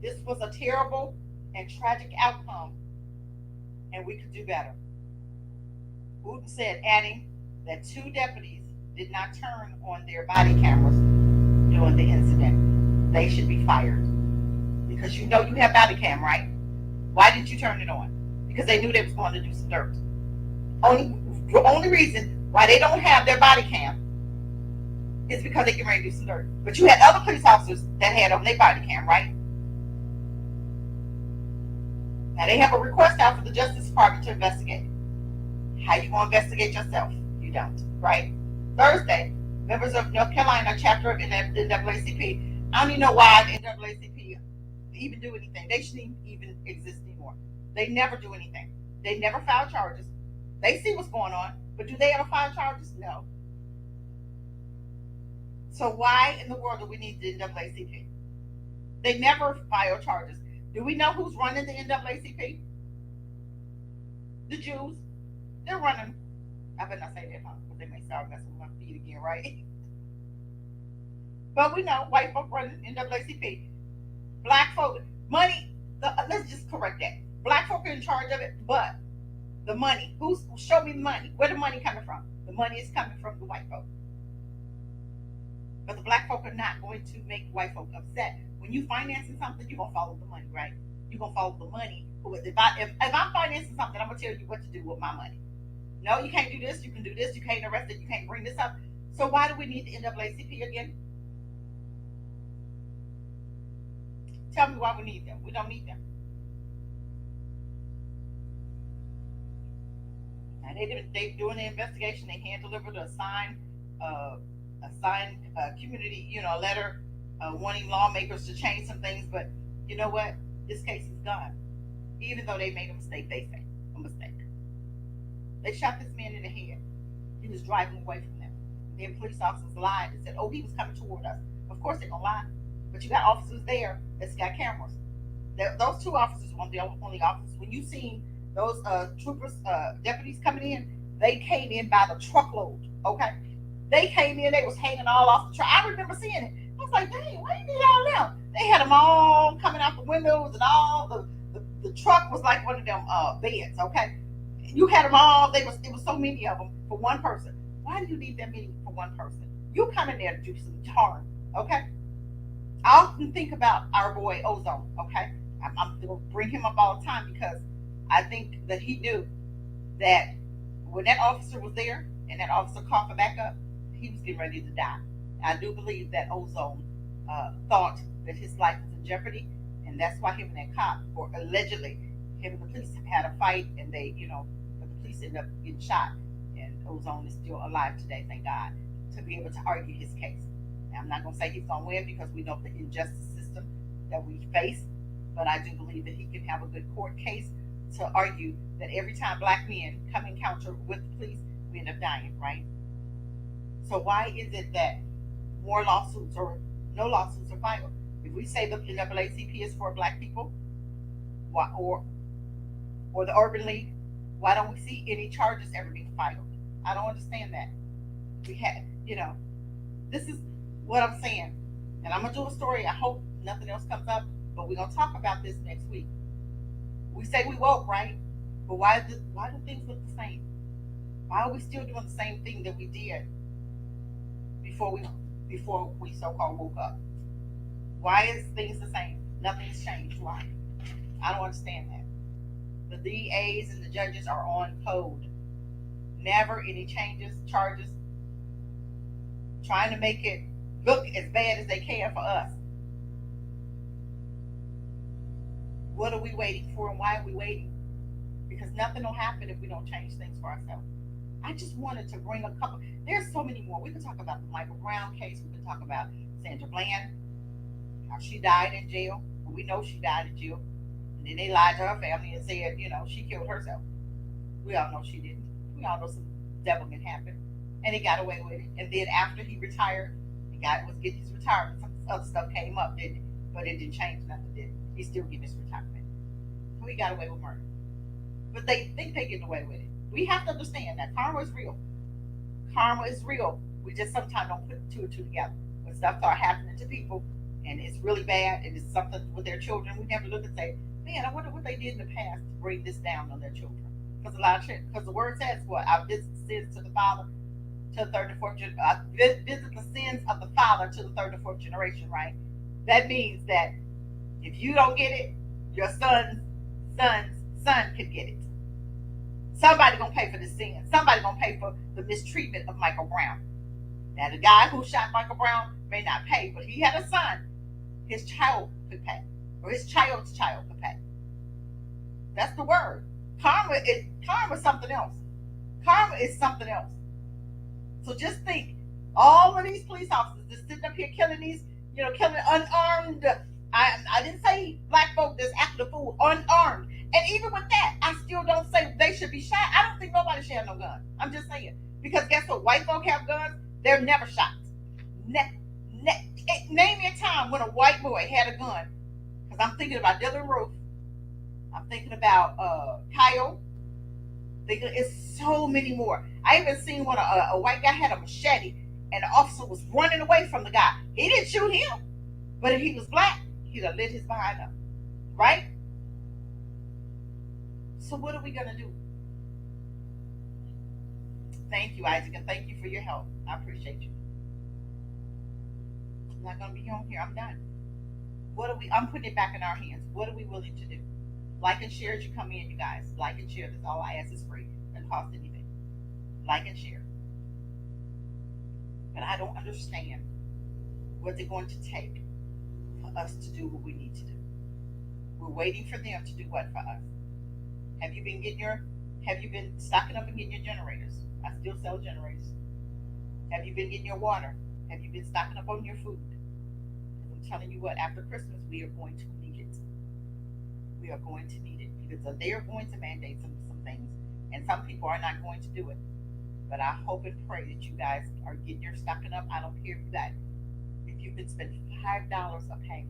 This was a terrible and tragic outcome, and we could do better. Wooten said, adding that 2 deputies did not turn on their body cameras during the incident. They should be fired. Because you know you have body cam, right? Why didn't you turn it on? Because they knew they was going to do some dirt. The only reason why they don't have their body cam is because they get ready to do some dirt. But you had other police officers that had on their body cam, right? Now they have a request out for the Justice Department to investigate. How you going to investigate yourself? You don't, right? Thursday, members of North Carolina chapter of the NAACP. I don't even know why the NAACP even do anything. They shouldn't even exist anymore. They never do anything. They never file charges. They see what's going on, but do they ever file charges? No. So why in the world do we need the NAACP? They never file charges. Do we know who's running the NAACP? The Jews. They're running. I better not say that, huh? Because they may start messing with my feet again, right? But we know white folk running NAACP. Black folk, money. Let's just correct that. Black folk are in charge of it, but the money. Show me the money? Where the money coming from? The money is coming from the white folk. But the black folk are not going to make white folk upset. When you financing something, you're gonna follow the money, right? You're gonna follow the money. If I'm financing something, I'm gonna tell you what to do with my money. No, you can't do this. You can do this. You can't arrest it. You can't bring this up. So why do we need the NAACP again? Tell me why we need them. We don't need them. And they doing the investigation. They hand delivered a signed community, letter wanting lawmakers to change some things. But you know what? This case is done. Even though they made a mistake, they say a mistake. They shot this man in the head. He was driving away from them. Then police officers lied and said, "Oh, he was coming toward us." Of course they're gonna lie. But you got officers there that's got cameras. Those 2 officers weren't the only officers. When you seen those troopers, deputies coming in, they came in by the truckload. Okay, they came in. They was hanging all off the truck. I remember seeing it. I was like, "Dang, why you need all them?" They had them all coming out the windows, and all the truck was like one of them beds. Okay, you had them all. It was so many of them for one person. Why do you need that many for one person? You come in there to do some harm. Okay. I often think about our boy Ozone, okay? I'm going to bring him up all the time because I think that he knew that when that officer was there and that officer called for backup, he was getting ready to die. I do believe that Ozone thought that his life was in jeopardy, and that's why him and that cop, or allegedly, him and the police had a fight, and but the police ended up getting shot, and Ozone is still alive today, thank God, to be able to argue his case. I'm not going to say he's going to win because we know the injustice system that we face, but I do believe that he can have a good court case to argue that every time black men come in encounter with the police, we end up dying, right? So why is it that more lawsuits or no lawsuits are filed? If we say the NAACP is for black people, or the Urban League, why don't we see any charges ever being filed? I don't understand that. We had, this is what I'm saying. And I'm going to do a story. I hope nothing else comes up, but we're going to talk about this next week. We say we woke, right? But why do things look the same? Why are we still doing the same thing that we did before we so-called woke up? Why is things the same? Nothing's changed. Why? I don't understand that. The DAs and the judges are on code. Never any charges, trying to make it look as bad as they can for us. What are we waiting for, and why are we waiting? Because nothing will happen if we don't change things for ourselves. I just wanted to bring a couple. There's so many more. We could talk about the Michael Brown case. We could talk about Sandra Bland, how she died in jail. We know she died in jail. And then they lied to her family and said, she killed herself. We all know she didn't. We all know some devilment happened. And he got away with it. And then after he retired, was getting his retirement. Some other stuff came up, didn't it? But it didn't change nothing, did it? He's still getting his retirement. So he got away with murder. But they think they're getting away with it. We have to understand that karma is real. Karma is real. We just sometimes don't put two and two together. When stuff starts happening to people and it's really bad and it's something with their children, we never look and say, man, I wonder what they did in the past to bring this down on their children. Because the word says, what? I visit the sins to the father, to the third and fourth generation. I visit the sins of the father to the third and fourth generation, right? That means that if you don't get it, your son's son could get it. Somebody gonna pay for the sin. Somebody gonna pay for the mistreatment of Michael Brown. Now, the guy who shot Michael Brown may not pay, but he had a son. His child could pay, or his child's child could pay. That's the word. Karma is something else. Karma is something else. So just think, all of these police officers just sitting up here killing these, killing unarmed. I didn't say black folk that's after the fool, unarmed. And even with that, I still don't say they should be shot. I don't think nobody should have no gun. I'm just saying. Because guess what? White folk have guns. They're never shot. Name me a time when a white boy had a gun. Because I'm thinking about Dylan Roof. I'm thinking about Kyle. It's so many more. I even seen when a white guy had a machete and the officer was running away from the guy. He didn't shoot him. But if he was black, he'd have lit his behind up. Right? So what are we going to do? Thank you, Isaac, and thank you for your help. I appreciate you. I'm not going to be on here. I'm done. I'm putting it back in our hands. What are we willing to do? Like and share as you come in, you guys. Like and share. That's all I ask. Is free. It doesn't cost anything. Like and share. But I don't understand what they're going to take for us to do what we need to do. We're waiting for them to do what for us? Have you been stocking up and getting your generators? I still sell generators. Have you been getting your water? Have you been stocking up on your food? I'm telling you what, after Christmas, we are going to need it. We are going to need it because they are going to mandate some things, and some people are not going to do it. But I hope and pray that you guys are getting your stocking up. I don't care if you can spend $5 a pay,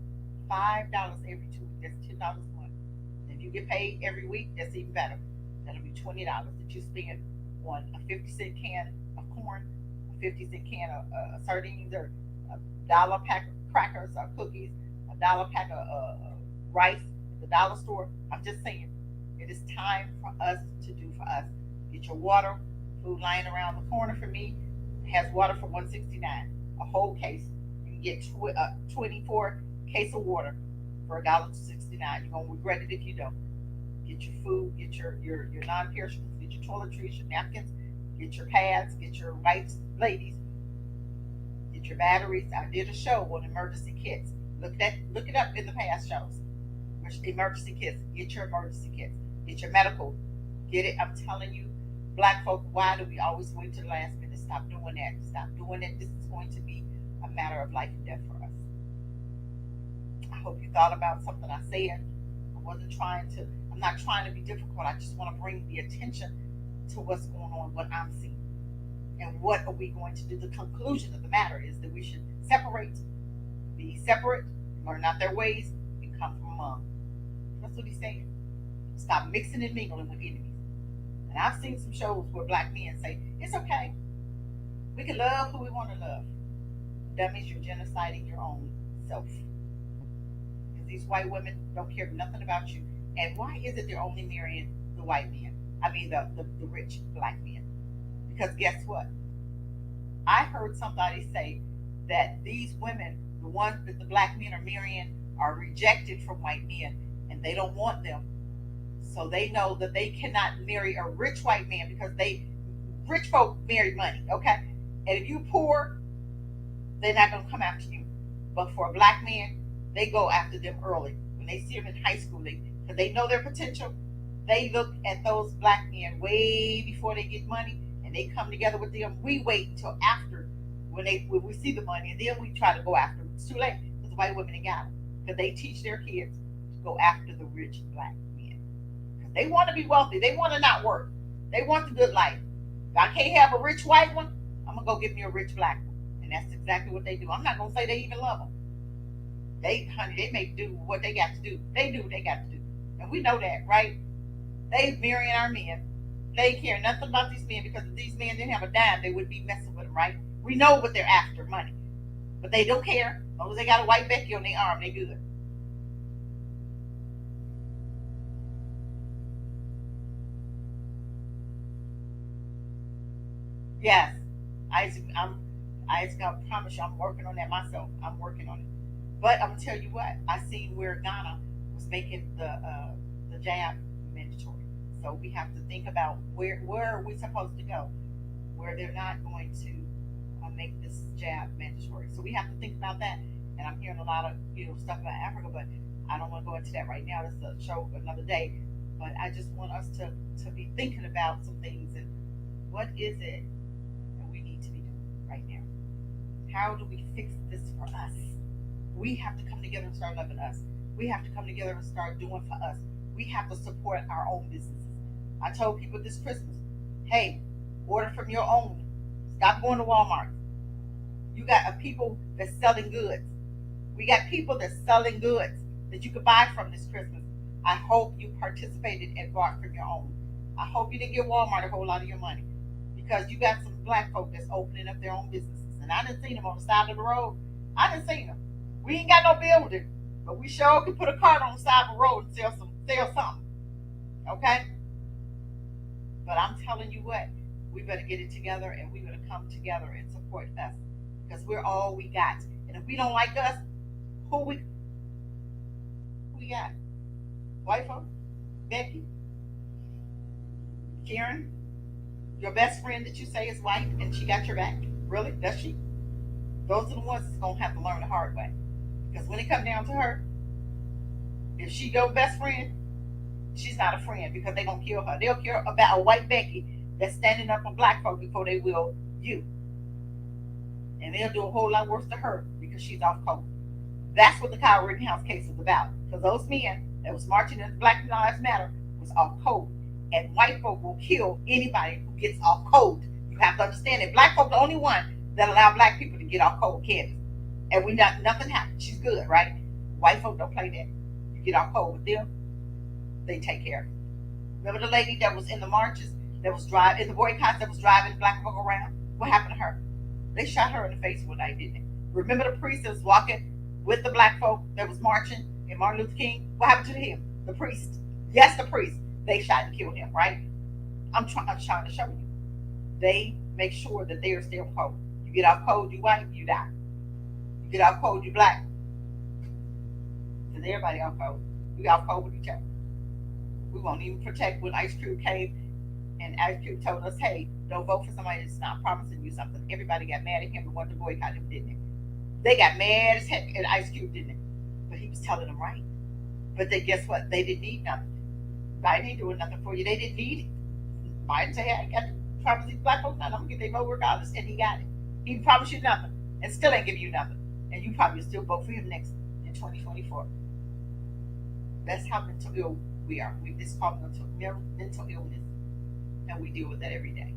$5 every 2 weeks, that's $10 a month. If you get paid every week, that's even better. That'll be $20 that you spend on a 50-cent can of corn, a 50-cent can of sardines, or $1 pack of crackers or cookies, $1 pack of rice at the dollar store. I'm just saying, it is time for us to do for us. Get your water. Food lying around the corner for me has water for $1.69, a whole case. You can get 24 case of water for $1.69. You're gonna regret it if you don't. Get your food, get your non-perishables, get your toiletries, your napkins, get your pads, get your wipes, ladies, get your batteries. I did a show on emergency kits. Look it up in the past shows. Emergency kits. Get your emergency kits. Get your medical. Get it. I'm telling you, black folk, why do we always wait to the last minute? Stop doing that. Stop doing it. This is going to be a matter of life and death for us. I hope you thought about something I said. I'm not trying to be difficult. I just want to bring the attention to what's going on, what I'm seeing. And what are we going to do? The conclusion of the matter is that we should be separate, learn out their ways, and come from among. That's what he's saying. Stop mixing and mingling with enemies. And I've seen some shows where black men say, it's okay. We can love who we want to love. That means you're genociding your own self. Because these white women don't care nothing about you. And why is it they're only marrying the white men? I mean, the rich black men. Because guess what? I heard somebody say that these women, the ones that the black men are marrying, are rejected from white men, and they don't want them. So they know that they cannot marry a rich white man because rich folk marry money, okay? And if you poor, they're not gonna come after you. But for a black man, they go after them early. When they see them in high school, because they know their potential, they look at those black men way before they get money, and they come together with them. We wait until after when we see the money, and then we try to go after them. It's too late because white women ain't got them, because they teach their kids to go after the rich black men because they want to be wealthy. They want to not work. They want the good life. If I can't have a rich white one, I'm gonna go get me a rich black one, and that's exactly what they do. I'm not gonna say they even love them. Honey, they make do what they got to do. They do what they got to do, and we know that, right? They marrying our men. They care nothing about these men because if these men didn't have a dime, they would be messing with them, right? We know what they're after, money, but they don't care. As long as they got a white Becky on their arm, they good. Yes, I promise you, I'm working on that myself. I'm working on it. But I'm gonna tell you what, I seen where Ghana was making the jab mandatory. So we have to think about where are we supposed to go, where they're not going to make this jab mandatory. So we have to think about that. And I'm hearing a lot of stuff about Africa, but I don't want to go into that right now. This is a show for another day. But I just want us to be thinking about some things and what is it that we need to be doing right now. How do we fix this for us? We have to come together and start loving us. We have to come together and start doing for us. We have to support our own businesses. I told people this Christmas, hey, order from your own. Stop going to Walmart. You got people that's selling goods. We got people that's selling goods that you could buy from this Christmas. I hope you participated and bought from your own. I hope you didn't give Walmart a whole lot of your money because you got some black folk that's opening up their own businesses. And I didn't see them on the side of the road. I didn't see them. We ain't got no building, but we sure can put a cart on the side of the road and sell something. Okay? But I'm telling you what, we better get it together and we better come together and support us because we're all we got. And if we don't like us, who we got? White folk? Becky? Karen? Your best friend that you say is white and she got your back? Really? Does she? Those are the ones that's gonna have to learn the hard way. Because when it comes down to her, if she your best friend, she's not a friend because they're gonna kill her. They'll care about a white Becky that's standing up for black folk before they will you. And they'll do a whole lot worse to her because she's off code. That's what the Kyle Rittenhouse case is about. Because those men that was marching in Black Lives Matter was off code. And white folk will kill anybody who gets off code. You have to understand that black folk the only one that allow black people to get off code, Candace. And nothing happened. She's good, right? White folk don't play that. You get off code with them, they take care of it. Remember the lady that was in the marches, that was driving in the boycotts, that was driving black folk around? What happened to her? They shot her in the face one night, didn't they? Remember the priest that was walking with the black folk that was marching and Martin Luther King? What happened to him? The priest. Yes, the priest. They shot and killed him, right? I'm trying to show you. They make sure that they are still code. You get off code, you white, you die. You get off code, you black. Because everybody off code. We off code with each other. We won't even protect when Ice Cube came and Ice Cube told us, hey, don't vote for somebody that's not promising you something. Everybody got mad at him and wanted to boycott him, didn't they? They got mad as heck at Ice Cube, didn't they? But he was telling them right. But then guess what? They didn't need nothing. Biden ain't doing nothing for you. They didn't need it. Biden said, hey, I got to promise these black folks nothing. I'm going to get their vote regardless. And he got it. He promised you nothing and still ain't give you nothing. And you probably still vote for him next in 2024. That's how mental ill we are. It's called mental illness. And we deal with that every day.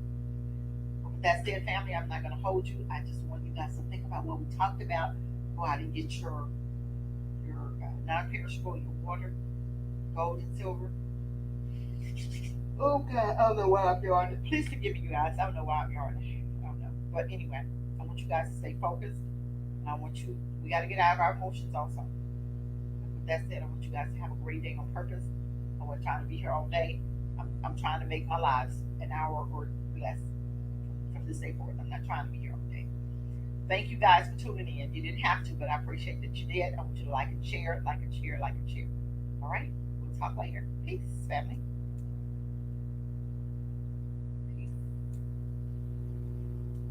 But with that said, family, I'm not going to hold you. I just want you guys to think about what we talked about. Go out and get your non-perishable, your water, gold and silver. Oh God, I don't know why I'm yawning. Please forgive me, you guys. I don't know why I'm yawning. I don't know. But anyway, I want you guys to stay focused. And we got to get out of our emotions also. And with that said, I want you guys to have a great day on purpose. I wasn't trying to be here all day. I'm trying to make my lives an hour or less from this day forward. I'm not trying to be here all day. Thank you guys for tuning in. You didn't have to, but I appreciate that you did. I want you to like and share, like and share, like and share. All right? We'll talk later. Peace, family.